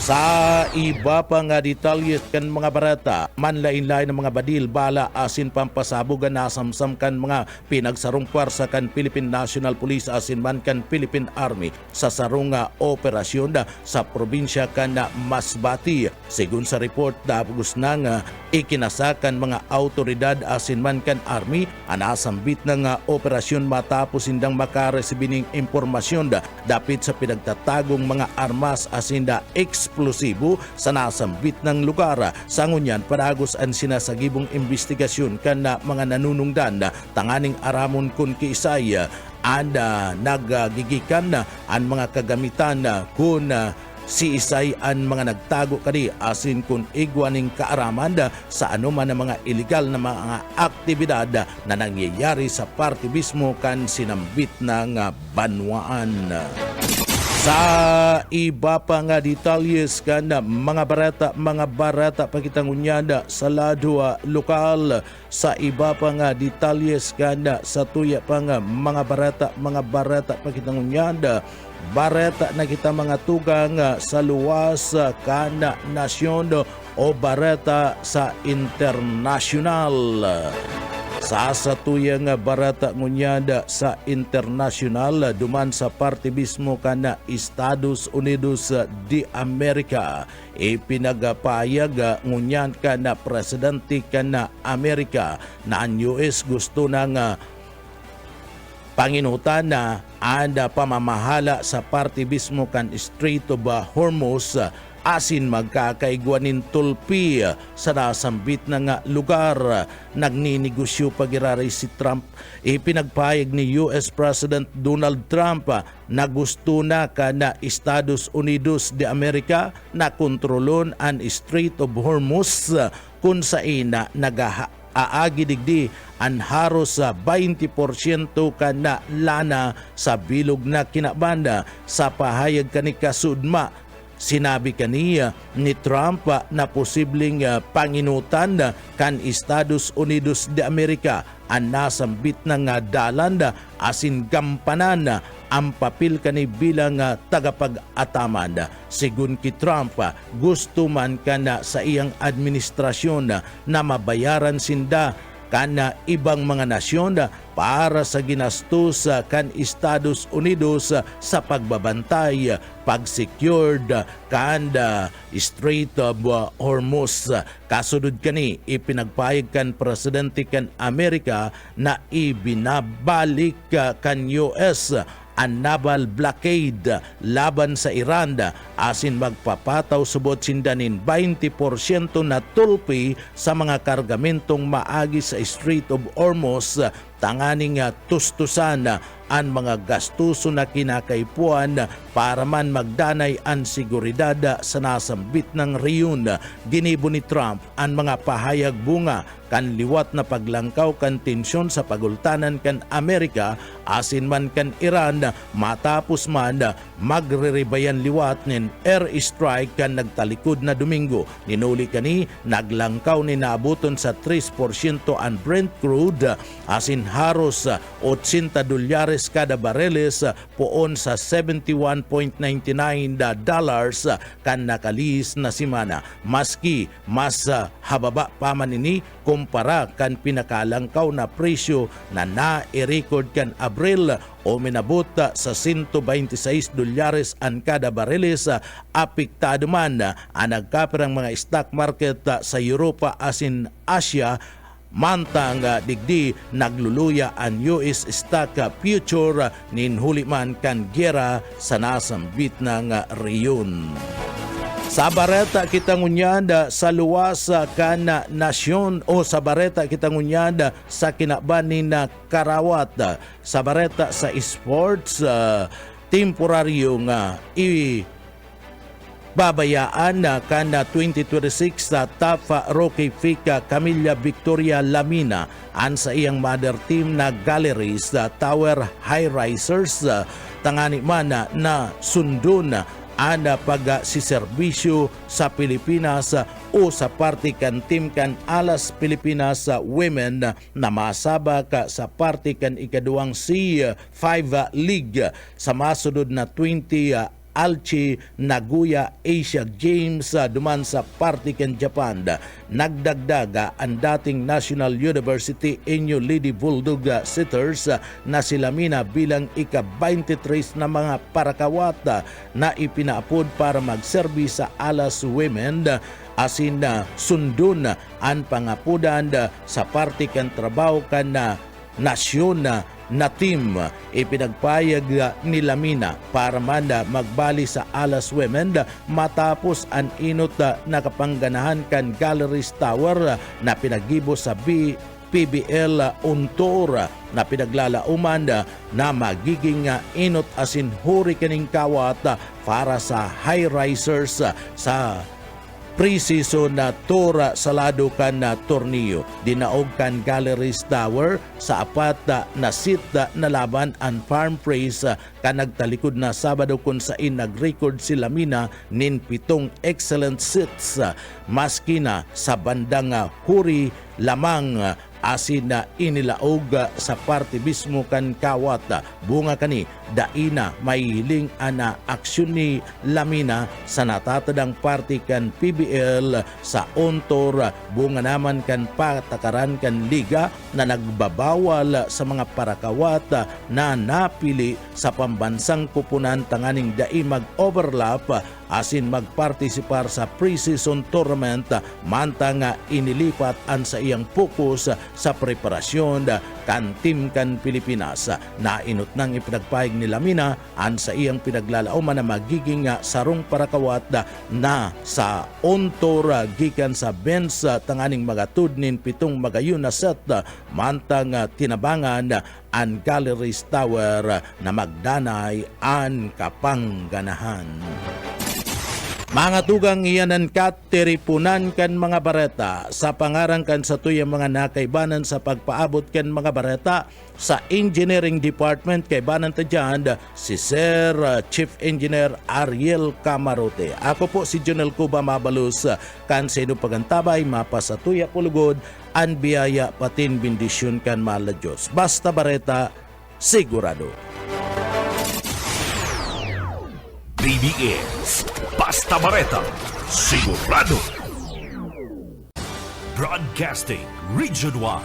Sa iba pa nga detalye kan mga barata, manlain-lain ng mga badil, bala, asin pampasabugan na samsam kan mga pinagsarong puwersa kan Philippine National Police asin man kan Philippine Army sa sarong operasyon sa probinsya kan Masbati. Sigun sa report, dapos na nga ikinasakan mga autoridad asin man kan Army anasambit ng operasyon matapos indang makaresibing impormasyon dapit sa pinagtatagong mga armas asin eksplosibo sa nasambit ng lugar. Sa ngunyan, paragos ang sinasagibong investigasyon kan mga nanunungdan tanganing aramon kun kiisay nagagigikan ang mga kagamitan kun si isay ang mga nagtago kadi asin kun igwaning kaaraman sa anuman ng mga illegal na mga aktibidad na nangyayari sa party mismo kan sinambit ng banwaan. Sa iba pa nga detalyes kan mga barata pakitangunyada sa lado lokal. Sa iba pa nga detalyes kan sa tuya pa nga mga barata pakitangunyada barata na kita mga tugang sa luwas kan nasyon o barata sa international. Sa satuyang barata ngunyada sa international duman sa parte mismo kana Estados Unidos de Amerika ipinagapayag ngunyan kana presidente kana Amerika na ang US gusto nang panginutan na anda pamamahala sa parte mismo kan Strait of Hormuz asin magkakaigwanin tulpi sa nasambit na nga lugar. Nagninegosyo pagirari si Trump. Ipinagpahayag ni US President Donald Trump na gusto na kana Estados Unidos de Amerika na kontrolon ang Strait of Hormuz kung sa ina aagi digdi ang haros sa 20% kana lana sa bilog na kinabanda sa pahayag kani kasudma. Sinabi kaniya ni Trump na posibleng panginutan kan Estados Unidos de Amerika ang nasambit ng dalan asin gampanan ang papel kani bilang tagapag-ataman. Sigun ki Trump, gusto man kana sa iyang administrasyon na mabayaran sinda kana ibang mga nasyon para sa ginastos kan Estados Unidos sa pagbabantay, pag-secured kan Strait of Hormuz. Kasunod kani ipinagpahayag kan presidente kan Amerika na ibinabalik kan US ang naval blockade laban sa Iran asin magpapataw subot sindanin 20% na tulpi sa mga kargamentong maagi sa Strait of Hormuz tanganing tustusan ang mga gastuso na kinakaipuan para man magdanay ang seguridad sa nasambit ng riyon. Ginibo ni Trump ang mga pahayag bunga kan liwat na paglangkaw kan tensyon sa pagultanan kan Amerika asin man kan Iran matapos man magrerebayan liwat nin air strike kan nagtalikod na Domingo. Ninuli kani naglangkaw ni naabuton sa 3% ang Brent crude asin haros $80 kada bareles poon sa $71.99 kan nakalis na simana. Maski mas hababa pa man ini kumpara kan pinakalangkaw na presyo na na-record kan Abril o minabot sa $126 ang kada bareles. Apektado man ang nagkaperang mga stock market sa Europa asin Asia mantang digdi nagluluya ang US stock future ninhuli man kan gera sa nasambit ng riyon. Sa bareta kita ngunyada sa luwas kan nasyon o sa bareta kita ngunyada sa kinabanin na karawat. Sa bareta sa sports temporaryo nga babayaan na kana 2026 sa top rookie fika Camilla Victoria Lamina an sa iyang mother team na Galleries Tower High Risers tangani man na sundon ana pag si serbisyo sa Pilipinas o sa parte kan team kan Alas Pilipinas Women na masaba ka sa parte kan ikaduang C5 League sa masunod na 20 Alchi Nagoya Asia Games duman sa Partiken Japan. Nagdagdaga ang dating National University Inyo Lady Bulldog Sitters na si Lamina bilang ika-23 na mga parakawat na ipinaapod para magserbi sa Alas Women asin sundon ang pangapudan sa Partiken trabaho kan nasyon na team. Ipinagpayag ni Lamina para man magbali sa Alas Women matapos ang inot na kapangganahan kan Galleries Tower na pinagibo sa PBL Untor na pinaglalauman na magiging inot asin hurricane kawat para sa high risers sa pre-season na tour sa lado kan na torneo. Dinaog kan Galleries Tower sa apat na seat na laban ang farm praise kan nagtalikod na Sabado kung saan nag-record si Lamina nin 7 excellent seats maski na sa bandang huri lamang asin na inilaog sa parte mismo kan kawat. Bunga kani daina may hiling ana aksyon ni Lamina sa natatadang parte kan PBL sa Ontor. Bunga naman kan patakaran kan liga na nagbabawal sa mga parakawat na napili sa pambansang kupunan tanganing dai mag-overlap asin magpartisipar sa pre-season tournament mantang inilipat an sa iyang focus sa preparasyon kan team kan Pilipinas. Nainot nang ipinagpahig ni Lamina an sa iyang pinaglalauman na magiging sarong parakawat na sa Ontor gikan sa bench tanganing magatud nin 7 magayon na set mantang tinabangan ang Galleries Tower na magdanay ang kapangganahan. Mga tugang iyanan katiripunan kan mga bareta sa pangarang kan sa tuyang mga nakaibanan sa pagpaabot kan mga bareta sa Engineering Department kaibanan ta dyan si Sir Chief Engineer Ariel Camarote. Ako po si Jonel Cuba Mabalus kan sa pagantabay mapasatuya pulugod ang biyaya patin bendisyon kan mahal na Diyos. Basta bareta, sigurado. BBS Basta Bareta, sigurado. Broadcasting Region 1.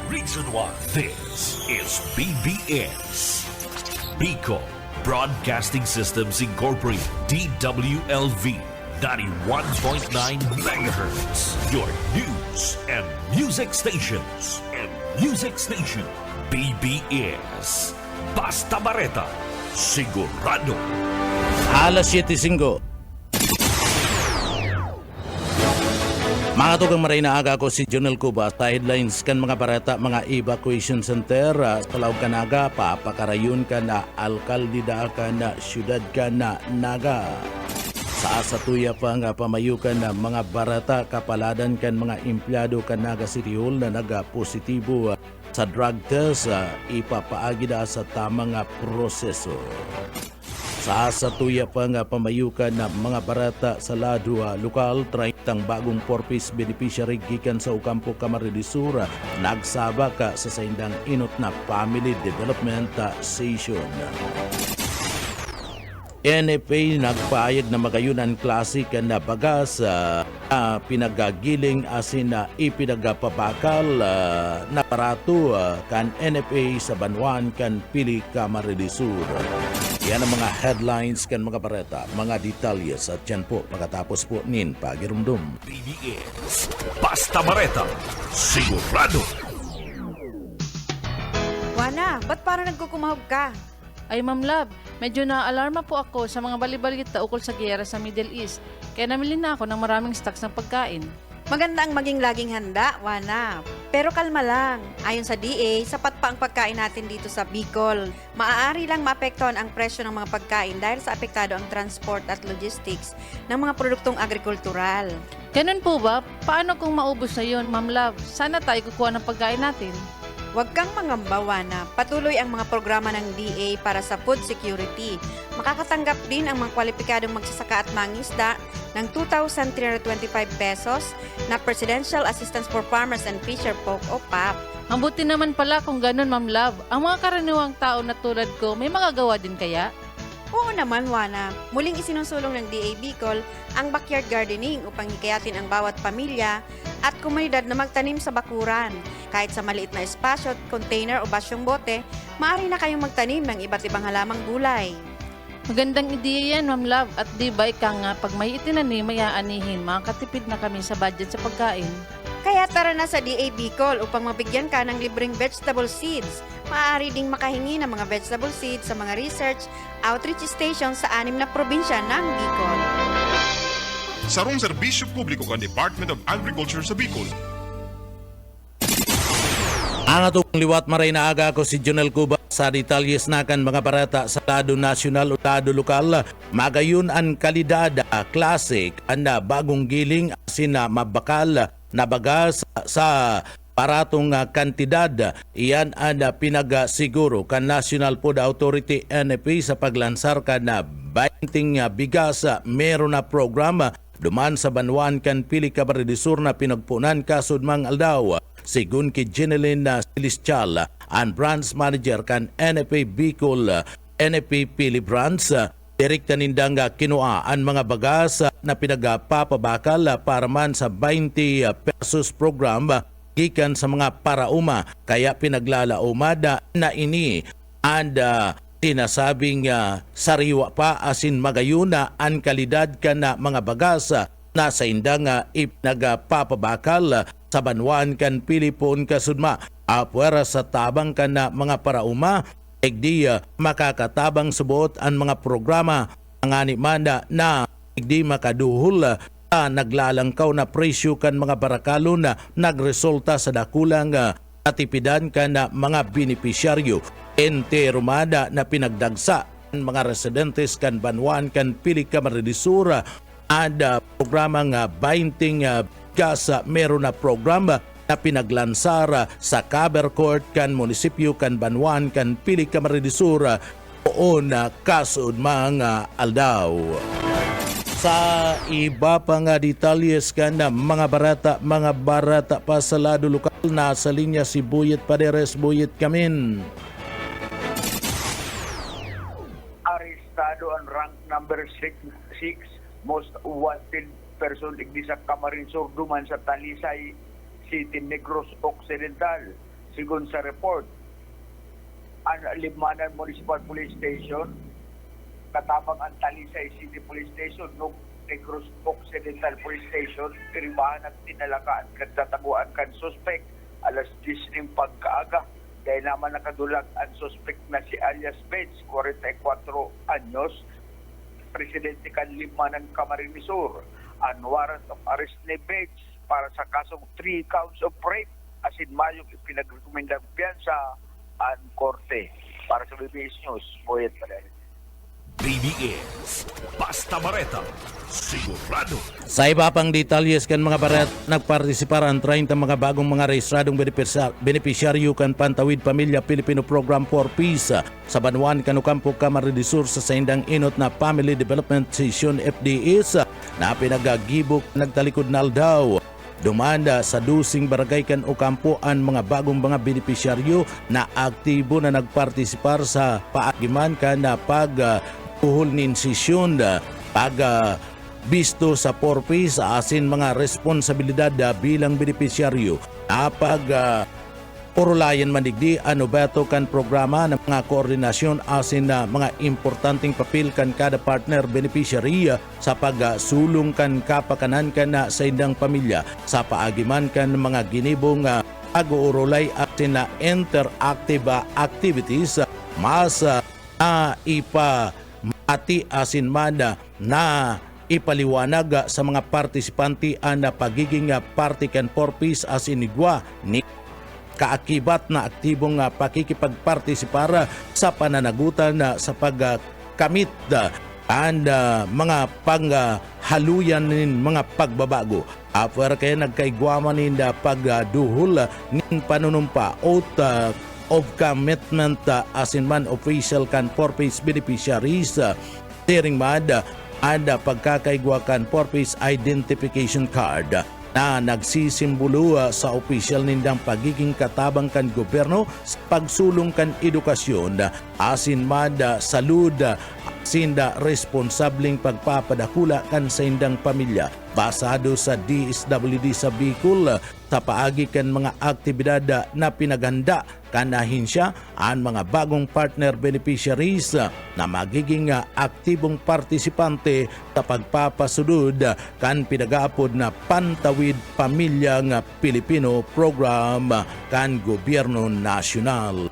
This is BBS. Bicol Broadcasting Systems Incorporated. DWLV 91.9 MHz. Your news and music stations. BBS Basta Bareta, sigurado. Alas 7:05. Mga tugang maray na aga ko si Jonel Cuba sa headlines kan mga barata mga evacuation center sa Laog Kanaga papakarayon ka na alkalde da ka na syudad ka na Naga. Sa asatuya pa nga pamayukan na mga barata kapaladan kan mga empleyado kan Naga City Hall na naga-positibo sa drug test ipapaagi da sa tamang proseso. Sa satuya pa nga pamayukan na mga barata sa Ladua lokal, 30 bagong porpis beneficiary gikan sa Ocampo Camarines Sur nagsabak sa saindang inot na Family Development Session. NFA nagpaayag na magayunan klase kan na bagas pinagagiling asin na ipinagapabakal na parato kan NFA sa Banwan kan Pili Camarines Sur. Yan ang mga headlines kan mga bareta, mga detalyes at yan po pagkatapos po nin pagirumdum. BBS Basta Bareta, sigurado. Wana, ba't parang nagkukumahog ka? Ay Ma'am Love, medyo na-alarma po ako sa mga balibalita ukol sa giyera sa Middle East. Kaya namili na ako ng maraming stocks ng pagkain. Maganda ang maging laging handa, Wana. Pero kalma lang. Ayon sa DA, sapat pa ang pagkain natin dito sa Bicol. Maaari lang maapektuhan ang presyo ng mga pagkain dahil sa apektado ang transport at logistics ng mga produktong agrikultural. Ganun po ba? Paano kung maubos na yun, Ma'am Love? Sana tayo kukuha ng pagkain natin. Huwag kang mangamba, Wana. Patuloy ang mga programa ng DA para sa food security. Makakatanggap din ang mga kwalipikadong magsasaka at mangisda ng 2,325 pesos na Presidential Assistance for Farmers and Fisher Folk o PAP. Ang buti naman pala kung ganun, Ma'am Love. Ang mga karaniwang tao na tulad ko, may magagawa din kaya? Oo naman, Wana. Muling isinusulong ng DA Bicol ang backyard gardening upang hikayatin ang bawat pamilya at komunidad na magtanim sa bakuran. Kahit sa maliit na espasyo, container o basyong bote, maaari na kayong magtanim ng iba't ibang halamang gulay. Magandang ideya yan, Ma'am Love. At di ba ika nga, pag may itinanim, may aanihin, makakatipid na kami sa budget sa pagkain. Kaya tara na sa DA Bicol upang mabigyan ka ng libreng vegetable seeds. Maaari ding makahingi ng mga vegetable seeds sa mga research outreach stations sa 6 na probinsya ng Bicol. Sarong serbisyo publiko kan Department of Agriculture sa Bicol. Ang atong liwat maray na aga ko si Jonel Cuba sa detalyes na kan mga barata sa lado nasyonal o lado lokal. Magayon ang kalidad, classic, anda bagong giling asin na mabakal na bagas sa paratong kantidad. Iyan ang pinagasiguro kan National Food Authority NFA sa paglansar kan na 20 bigas meron na programa duman sa Banwan kan pili ka Baridisur na pinagpunan kasud mang aldaw. Sigun kay Jeneline Celestial, ang branch manager kan NFA Bicol, NFA Pili Branch, direkta nindang kinua ang mga bagas na pinagpapabakal para man sa 20 pesos program gikan sa mga parauma. Kaya pinaglalaumada na ini and sinasabing sariwa pa asin magayuna ang kalidad ka na mga bagas na sa indang ipnagpapabakal sa Banwan kan Pilipon kasudma. Apwera sa tabang ka na mga parauma, igdi makakatabang subuot ang mga programa ang animanda na igdi makaduhol sa naglalangkaw na presyo kan mga barakalo na nagresulta sa dakulang atipidan ka na mga benepisyaryo. Ente rumada na pinagdagsa ang mga residentes kan Banwan kan Pili ka Maridisura at programa nga 20 kasa meron na programa na pinaglansara sa Caber Court kan munisipyo kan Banwan kan Pili ka Maridisura o na kasud mga aldaw. Sa iba pa nga detalyes kan na mga barata pa sa lado lokal na sa linya si Buyet Paderes. Buyet Kamin. Arestado ang rank number 6 most wanted person igdi sa Camarinesor duman sa Talisay City, Negros Occidental. Sigon sa report, ang Limanan Municipal Police Station, katabang ang Talisay City Police Station, no Negros Occidental Police Station, tiribahan at tinalakaan kan tataguan kan suspect alas 10 ng pagkaaga. Dahil naman nakadulag ang suspect na si alias Benz, 44 anyos, presidente kan Limanan Camarinesor. Ang warrant of arrest ni Benz para sa kasong 3 counts of rape asin mayong ipinagrekomendang piyansa ang korte. Para sa BBS News, Boyet Paderes. BBS, Basta Bareta, sigurado. Sa iba pang detalyes kan mga barat, nagpartisipar ang 30 mga bagong mga rehistradong benepisyaryo kan Pantawid Pamilya Filipino Program for Peace sa Banwan Kanukampo Camarines Sur sa Saindang Inot na Family Development Session FDS na pinagagibok nagtalikod na aldaw. Dumanda sa 12 barangay kan Ocampo ang mga bagong mga benepisyaryo na aktibo na nagpartisipar sa paagiman kan na pag-uhol nin sesyon bisto sa porpis asin mga responsibilidad bilang benepisyaryo. Napag Orulayan mandigdi ano beto kan programa ng mga koordinasyon asin na mga importanteng papel kan kada partner beneficiary sa pagsulong kan kapakanan kan na sa indang pamilya sa paagiman kan mga ginibong pag-uurulay asin na interactive activities mas na ipamati asin man na ipaliwanag sa mga partisipante ang pagiging party kan porpis asin igwa ni kaakibat na aktibong pakikipagpartisipar sa pananagutan sa pagkamit and mga panghaluyan nin mga pagbabago. After kaya nagkaigwaman nin pagduhol nin panunumpa of commitment asin man official kan porpoise beneficiaries steering mad and pagkakaigwa kan porpoise identification card na nagsisimbolo sa opisyal nindang pagiging katabang kan gobyerno sa pagsulong kan edukasyon asin man salud sinda responsabling pagpapadakula kan sa indang pamilya basado sa DSWD sa Bicol sa paagi kan mga aktibidad na pinaganda kanahin siya ang mga bagong partner beneficiaries na magiging aktibong partisipante sa pagpapasudod kan pinagaapod na Pantawid Pamilyang Pilipino program kan gobyerno nasyonal.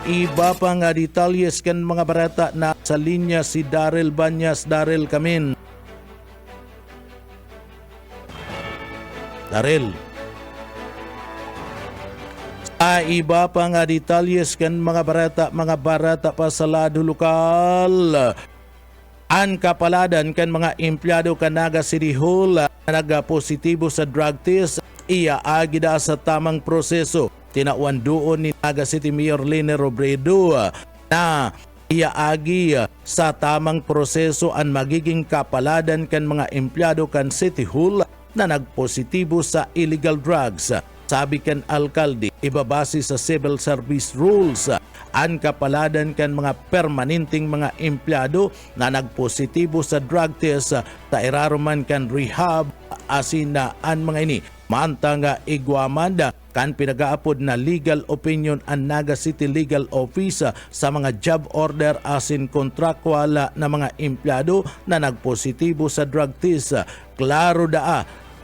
Iba pa nga detalyes kan mga barata na sa linya si Daryl Banyas. Daryl, kamin. Daryl. Iba pa nga detalyes kan mga barata pa sa lado lokal. An kapaladan kan mga empleyado kan Naga City Hall na nagpositibo sa drug test iya agida sa tamang proseso. Tinauan doon ni Naga City Mayor Lene Robredo na iaagi sa tamang proseso ang magiging kapaladan kan mga empleyado kan City Hall na nagpositibo sa illegal drugs. Sabi kan alkalde, ibabase sa civil service rules ang kapaladan kan mga permanenteng mga empleyado na nagpositibo sa drug test ta iraruman kan rehab asin na ang mga ini. Mantang igwamanda kan pinagaapod na legal opinion ang Naga City Legal Office sa mga job order asin contractual na mga empleyado na nagpositibo sa drug test. Klaro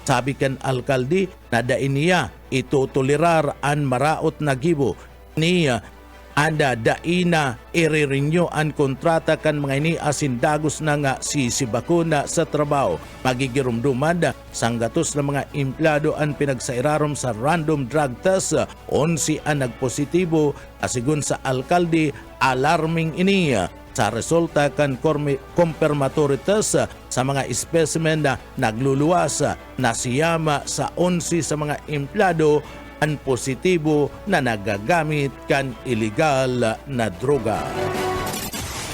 sabi kan alkalde na dainiya itutulirar ang maraot na gibo niya anda daina i-renew ang kontrata kan mga ini asin dagos na nga sibakuna sa trabaho. Magigirumduman sanggatos na mga empleyado ang pinagsairarom sa random drug test 11 ang nagpositibo asigun sa alkalde alarming ini sa resulta kan confirmatory test sa mga specimen na nagluluwas na siyama sa 11 sa mga empleyado ang positibo na nagagamit kan illegal na droga.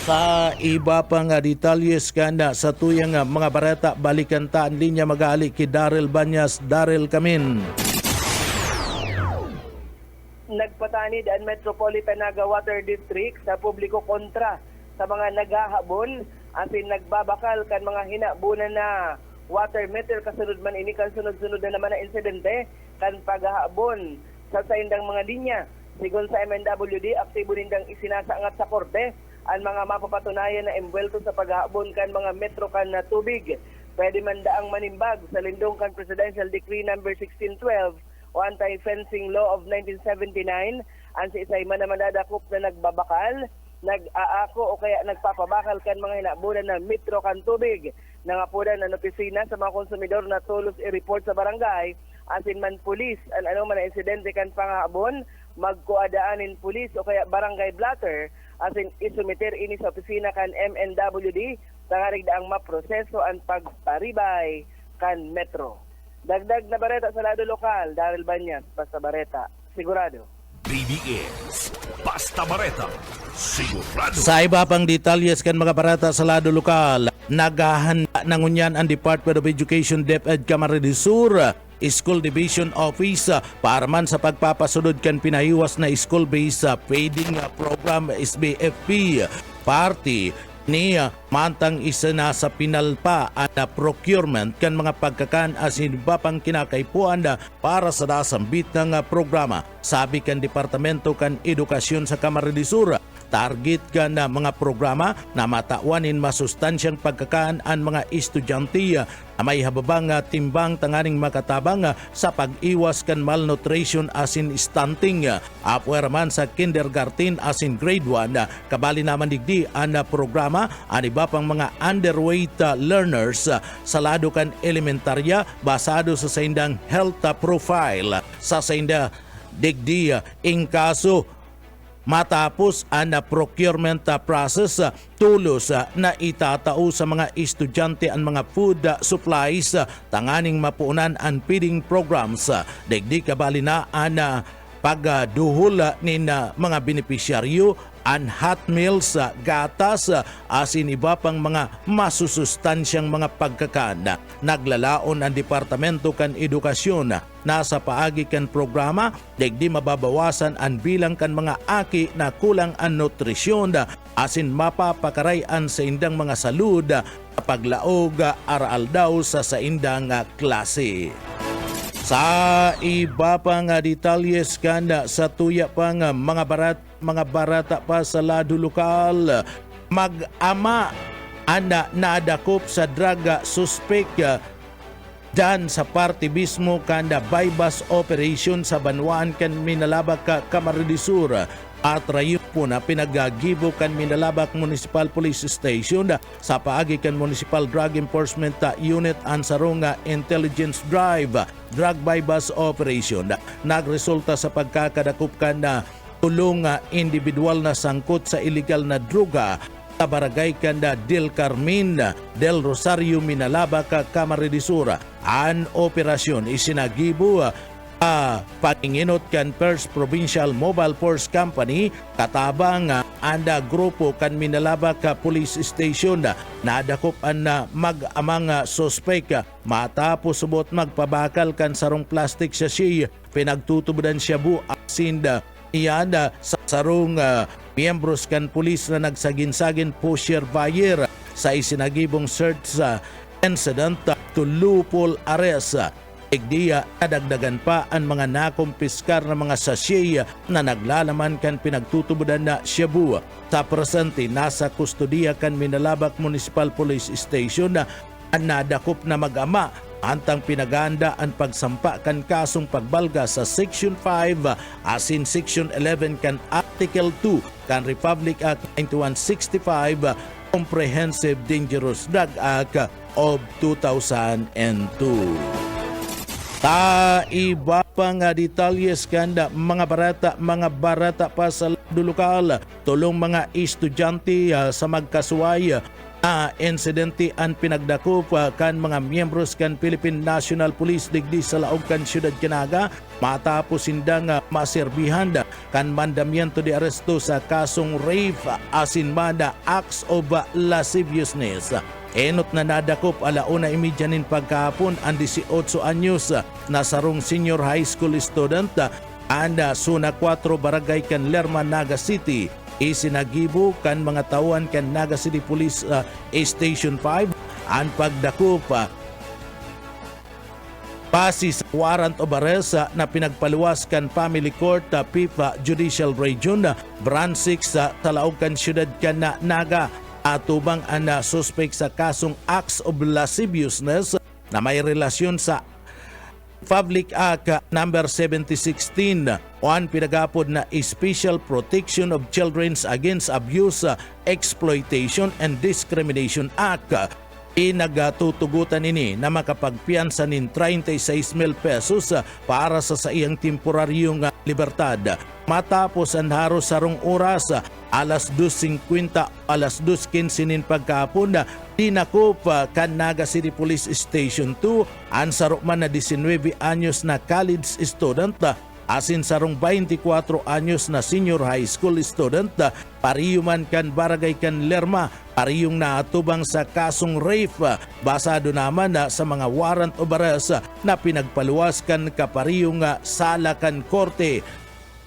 Sa iba pang detalyes kan sa tuyang mga barata balikan ta ang linya magali ki Daryl Banyas. Daryl, kamin. Nagpatanid ang Metropolitan Naga Water District sa publiko kontra sa mga nagahabon asin nagbabakal kan mga hinabunan na water meter kasunod man ini kan sunod-sunod na naman na insidente kan paghahabon sa saindang mga linya. Sigon sa MNWD, aktibo nindang isinasangat sa korte ang mga mapapatunayan na embwelto sa paghahabon kan mga metro kan na tubig. Pwede man daang manimbag sa lindong kan Presidential Decree No. 1612 o Anti-Fencing Law of 1979 ang si isay manamadadakop na nagbabakal, nag-aako o kaya nagpapabakal kan mga hinabunan na metro kan tubig. Nangapunan ang opisina sa mga konsumidor na tulos i-report sa barangay asin man pulis ang anong man insidente kan pangahabon magkuadaanin pulis o kaya barangay blotter asin isumiter ini sa opisina kan MNWD tangarig daang maproseso ang pagparibay kan metro. Dagdag na bareta sa lado lokal, Daryl Banyas, Basta Bareta, sigurado. BBS Basta Bareta, sigurado. Sa iba pang detalyes kan mga barata sa lado lokal, naghahanda na ngunyan ang Department of Education DepEd Camarines Sur School Division Office para man sa pagpapasunod kan pinahiwas na school-based feeding program SBFP. Party ni mantang isa na sa pinalpa ang procurement kan mga pagkakan asin iba pang kinakaipuan para sa nasambit ng programa. Sabi kan Departamento kan Edukasyon sa Camarines Sur, target ka na mga programa na matauanin masustansyang pagkakaan ang mga estudyante na may hababang timbang tanganing makatabang sa pag-iwas kan malnutrition asin stunting. Apwer man sa kindergarten asin grade 1, kabali naman digdi ang programa ang iba pang mga underweight learners sa lado kan elementarya basado sa saindang health profile. Sa sainda digdi in kaso matapos ang procurement process, tulos na itatao sa mga estudyante ang mga food supplies tanganing mapuunan ang feeding programs. Digdi kabali na ang pagduhula ni na mga benepisyaryo an hot meals, gatas, asin iba pang mga masusustansyang mga pagkakan. Naglalaon ang Departamento kan Edukasyon na sa paagi kan programa digdi mababawasan ang bilang kan mga aki na kulang ang nutrisyon asin mapapakarayan sa indang mga salud paglaog aral daw sa indang klase. Sa iba pang detalyes kanda sa tuya pang mga barata pa sa lado lokal, mag-ama anda nadakop sa drug suspect dan sa party mismo kanda bypass operation sa Banwaan kan Minalabak Camarines Sur at rayon po na pinagagibo kan Minalabak Municipal Police Station sa paagi kan Municipal Drug Enforcement Unit ang sarong intelligence drive drug bypass operation. Nagresulta sa pagkakadakop kan na tulong individual na sangkot sa illegal na droga sa barangay kanda Del Carmen del Rosario Minalabak Camarines Sur. Ang operasyon isinagibo paninginot kan First Provincial Mobile Force Company katabang anda grupo kan Minalabak Police Station nadakop na mag-amang suspect matapos subot magpabakal kan sarong plastic sachet pinagtutubudan siya bu asinda iyan sa sarong miyembros kan pulis na nagsagin-sagin pusher buyer sa isinagibong search sa incident to loophole arrest. Igdiya nadagdagan pa ang mga nakumpiskar na mga sachet na naglalaman kan pinagtutubudan na shabu. Sa presente nasa kustodiya kan Minalabak Municipal Police Station na nadakop na mag-ama antang pinaganda ang pagsampa kan kasong pagbalga sa Section 5 asin Section 11 kan Article 2 kan Republic Act 9165 Comprehensive Dangerous Drug Act of 2002. Ta iba pang detalyes kanda mga barata pa sa lokal tulong mga estudyante sa magkasuway insidente ang pinagdakop kan mga miyembros kan Philippine National Police digdi sa laog kan siyudad Kinaga matapos sindang maserbihan kan mandamiento de aresto sa kasong rape asin manda acts of lasciviousness. Enot na nadakop alauna imidyanin pagkahapon ang 18 anyos na sarong senior high school student anda Suna 4 Barangay kan Lerma, Naga City. Isinagibo kan mga tawan kan Naga City Police Station 5 ang pagdakop base sa warrant of arrest na pinagpaluwas kan Family Court PIPA Judicial Region Branch 6 sa talaog kan siyudad kan Naga atubang ang suspect sa kasong acts of lasciviousness na may relasyon sa Public Act number 7016 o ang pinagapod na Special Protection of Children Against Abuse, Exploitation and Discrimination Act. Inagatutugutan ini na makapagpiyansa nin 36,000 pesos para sa iyang temporaryong libertad. Matapos ang haros sarong oras, alas 2:50, alas 2:15 nin pagkahapon, dinakop kan Naga City Police Station 2 ang sarokman na 19 anyos na college student asin sarong 24 anyos na senior high school student pariyuman kan Barangay kan Lerma pariyong naatubang sa kasong rape basado naman sa mga warrant of arrest na pinagpaluwas kan kapariyong sala kan korte.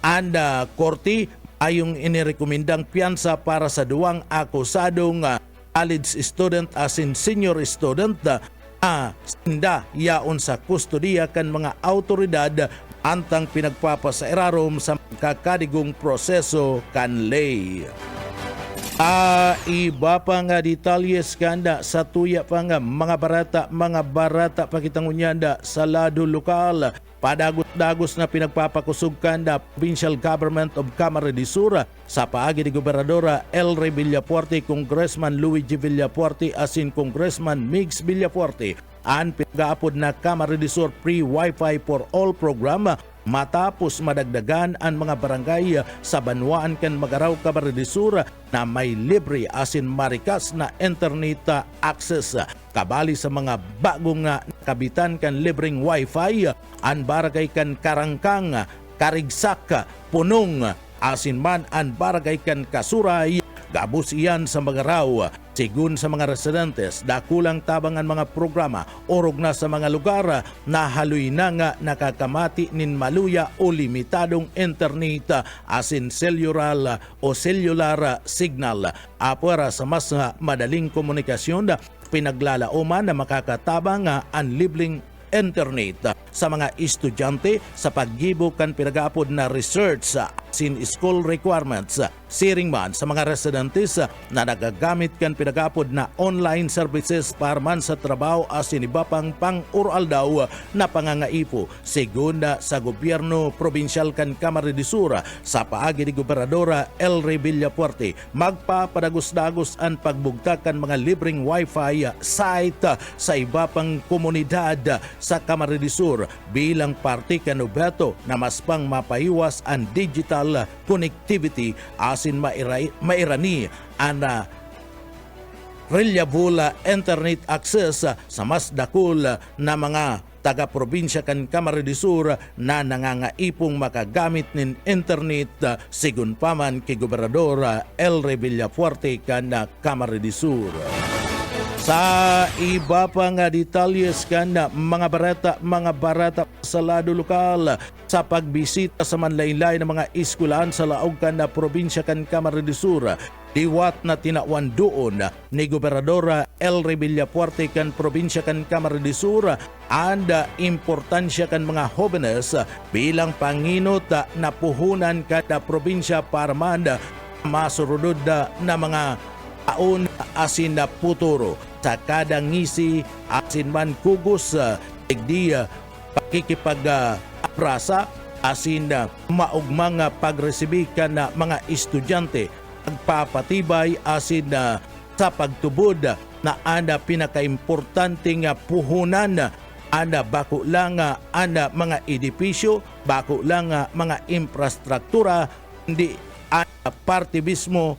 Anda korte ayong inirekomendang piyansa para sa duwang akusadong college student asin senior student sinda yaon sa kustodiya kan mga autoridad antang pinagpapasairarom sa kakadigong proseso kan lay. Iba pa nga detalyes kanda sa tuya pa nga mga barata pakitangunyanda sa lado lokal. Padagos na pinagpapakusog kanda Provincial Government of Camarines Sur sa paagi ni Gobernadora Elre Villafuerte, Congressman Luigi Villafuerte asin Congressman Migs Villafuerte ang pinagapod na Camarines Sur Free Wi-Fi for All program matapos madagdagan ang mga barangay sa Banwaan kan Magaraw, Camarines Sur na may libre asin marikas na internet access. Kabali sa mga bagong kabitan kan libreng Wi-Fi ang barangay kan Karangkang, karigsak punong asin man ang barangay kan Kasuray. Gabus iyan sa mga raw, sigun sa mga residentes, dakulang tabangan mga programa, orog na sa mga lugar na haloy na nga nakakamati nin maluya o limitadong internet asin cellular o cellular signal. Apara sa mas madaling komunikasyon, pinaglalauman na makakatabang ang libreng internet sa mga estudyante sa paggibo kan pinag-aapod na research sin school requirements. Siring man sa mga residentes na nagagamit kan pinag-aapod na online services para man sa trabaho asin iba pang pang-oral daw na pangangaipo. Segunda sa gobyerno probinsyal kan Camarines Sur sa paagi ni Gobernadora Elry Villafuerte, magpapadagos-dagos ang pagbugtak kan mga libreng wifi site sa iba pang komunidad sa Camarines Sur bilang parte kan objeto na mas pang mapaiwas ang digital connectivity asin mairani ang reliable internet access sa mas dakol na mga taga-probinsya kan Camarines Sur na nangangaipong makagamit nin internet sigun paman kay Gobernador Elry Villafuerte kan Camarines Sur. Sa iba pang detalyes kan mga barata sa lado lokal sa pagbisita sa manlaylay ng mga eskwelahan sa laog kan na probinsya kan Camarines Sur, diwat na tinawan doon ni Gobernador Elry Villafuerte kan probinsya kan Camarines Sur ang importansya kan mga jóvenes bilang panginot na puhunan kada probinsya para man masurudod na mga taon asin na puturo sa kada ngisi asin man kugos digdi pakikipag-aprasa asin maugmang pagresibi ka na mga estudyante pagpapatibay asin sa pagtubod na anda pinakaimportanteng puhunan anda bako lang anda mga edipisyo, bako lang mga infrastruktura, hindi anda parte mismo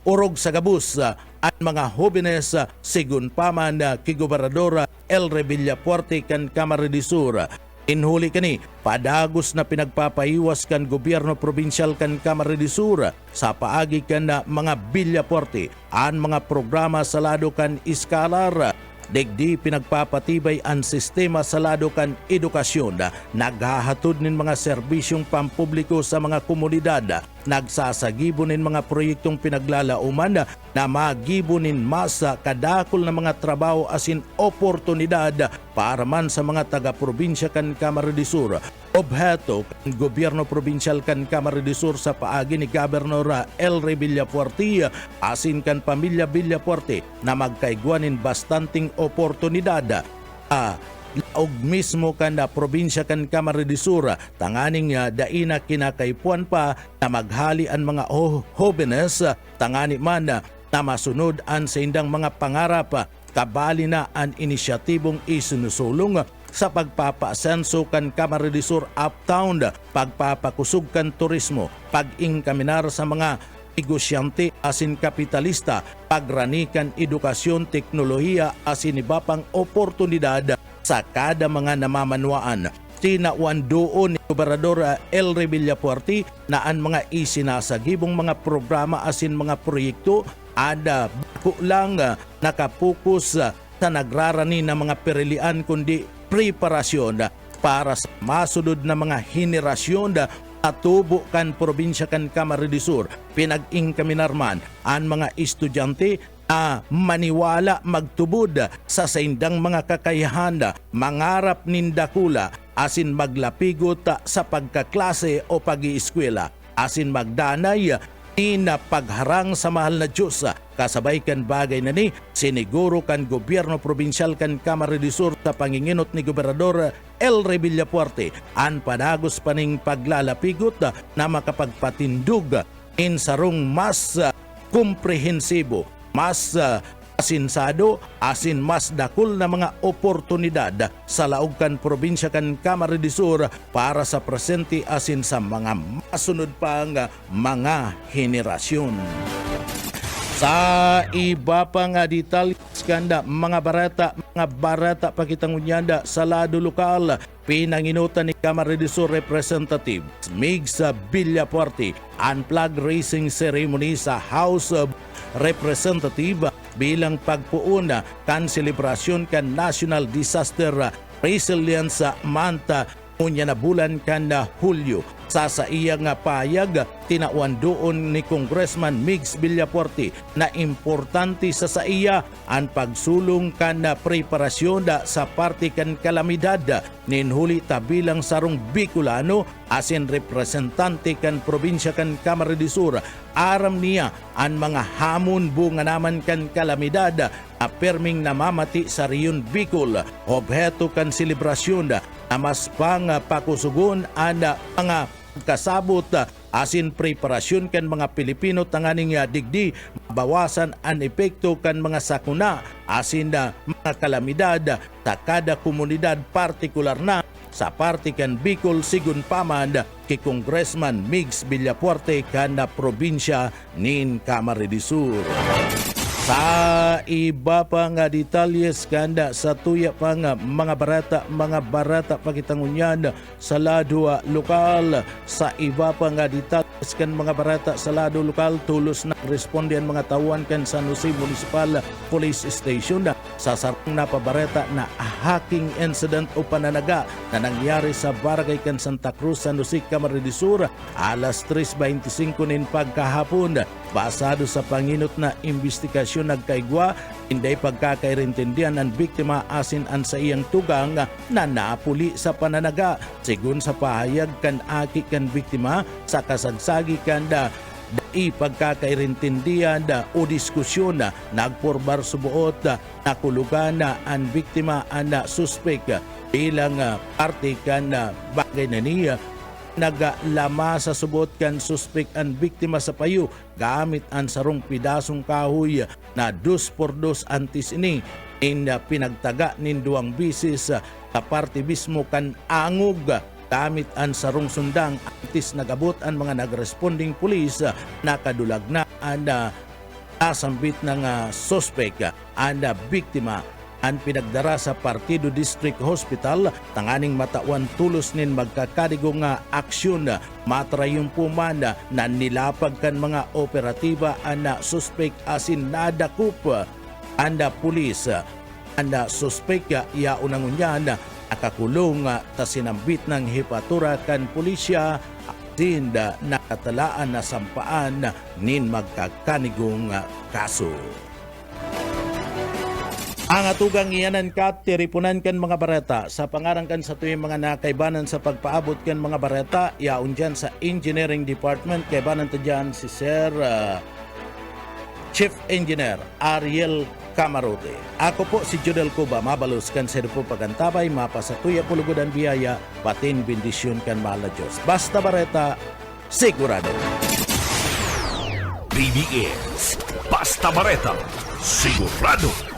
urog sa gabus at mga jóvenes sigun paman kay Gobernador Elry Villafuerte kan Camarines Sur. Inhuli kani padagos na pinagpapaiwas kan gobyerno probinsyal kan Camarines Sur sa paagi kan mga Villafuerte ang mga programa sa lado kan iskalar. Digdi pinagpapatibay ang sistema sa lado kan edukasyon, naghahatod nin mga serbisyong pampubliko sa mga komunidad, nagsasagibo nin mga proyektong pinaglalauman na magibo nin masa kadakol na mga trabaho asin oportunidad para man sa mga taga-probinsya kan Camarines Sur. Objeto kan gobyerno probinsyal kan Camarines Sur sa paagi ni Gobernador Elry Villafuerte asin kan pamilya Villafuerte na magkaigwanin bastanting oportunidad laog mismo kan na probinsya kan Camarines Sur tanganing daina kinakaipuan pa na maghali ang mga jóvenes tangani man na masunod ang sa indang mga pangarap kabali na ang inisyatibong isinusulong sa pagpapaasenso kan Camarines Sur Uptown, pagpapakusog kan turismo, pag-ingkaminar sa mga negosyante asin kapitalista, pagranikan edukasyon, teknolohiya asin iba pang oportunidad sa kada mga namamanwaan. Tinawan doon ni Gobernador Elry Villafuerte na ang mga isinasagibong mga programa asin mga proyekto ada bako lang nakapokus sa nagrarani na mga perilian kundi preparasyon para sa masunod na mga henerasyon atubo kan probinsya kan Camarines Sur. Pinag-ingkaminarman ang mga estudyante na maniwala magtubod sa saindang mga kakayahan, mangarap nindakula asin maglapigot sa pagkaklase o pag-ieskwela asin magdanay ni na pagharang sa mahal na Diyos. Kasabay kan bagay na ni siniguro kan gobyerno probinsyal kan Camarines Sur sa panginginot ni Gobernador Elry Villafuerte ang padagos paning paglalapigot na makapagpatindog in sarong mas komprehensibo, mas asinsado asin mas dakol na mga oportunidad sa laog kan probinsya kan Camarines Sur para sa presente asin sa mga masunod pang mga henerasyon. Sa iba pa nga detalye kanda mga barata pakitangunyanda sa lado lokal, pinanginutan ni Camarines Representative Migs Villapuerte ang flag raising ceremony sa House of Representative bilang pagpuuna kan selebrasyon kan National Disaster Resilience Month unya na bulan kan Hulyo. Sa iya nga payag, tinauan doon ni Congressman Migs Villapuerte na importante sa iya ang pagsulong kan preparasyon sa parte kan kalamidad ninhuli tabilang sarong Bicolano asin representante kan probinsya kan Camarines Sur. Aram niya ang mga hamon bunga naman kan kalamidad na perming namamati sa Riyon Bicol. Obheto kan selebrasyon na mas pang pakusugon ang mga kasabot asin preparasyon kan mga Pilipino tanganing digdi mabawasan ang epekto kan mga sakuna asin mga kalamidad sa kada komunidad, partikular na sa parte kan Bicol sigun pamad kay Congressman Migs Villapuerte kan probinsya nin Camarines Sur. Sa iba pa nga detalyes kanda sa tuya pa nga mga barata pakitangunyan sa lado lokal. Sa iba pa nga detalyes kan mga barata sa lado lokal, tulos na responde ang mga tauhan kan San Jose Municipal Police Station sa sarang napabareta na hacking incident o pananaga na nangyari sa barangay kan Santa Cruz, San Jose, Camarines Sur alas 3:25 nin pagkahapon. Basado sa panginot na investigasyon nagkaigwa, hindi pagkakairintindihan ng biktima asin ang sa iyang tugang na napuli sa pananaga. Sigun sa pahayag kan aki kan biktima sa kasagsagi kan ipagkakairintindihan o diskusyon na nagporbar subuot na kulugan na ang biktima ang suspek bilang parte kan bagay na niya naglama sa subot kan suspek ang biktima sa payo gamit ang sarong pidasong kahoy na 2x2 antis ini pinagtaga nin duang bisis sa parte mismo kan angog gamit ang sarong sundang antis nagabot ang mga nagresponding pulis nakadulag na ang nasambit ng suspek ang biktima ang pinagdara sa Partido District Hospital tanganing matawan tulos nin magkakadigong aksyon matrayong puman na nilapag kan mga operatiba ang suspek asin nadakup ang pulis ang suspek yaunang unyan nakakulong ta sinambit ng hepatura kan pulisya din nakatalaan na sampaan nin magkakanigong kaso. Ang atugang iyanan kat tiripunan kan mga bareta sa pangarang kan sa tuyong mga nakaibanan sa pagpaabot kan mga bareta yaon dyan sa Engineering Department kaibanan ta dyan si Sir Chief Engineer Ariel Camarote. Ako po si Jodel Cuba, mabalos kan sa po pagantabay, mapasatuya pulugodan biyaya, patin bendisyon kan mahal na Diyos. Basta bareta, sigurado. BBS Basta Bareta, sigurado.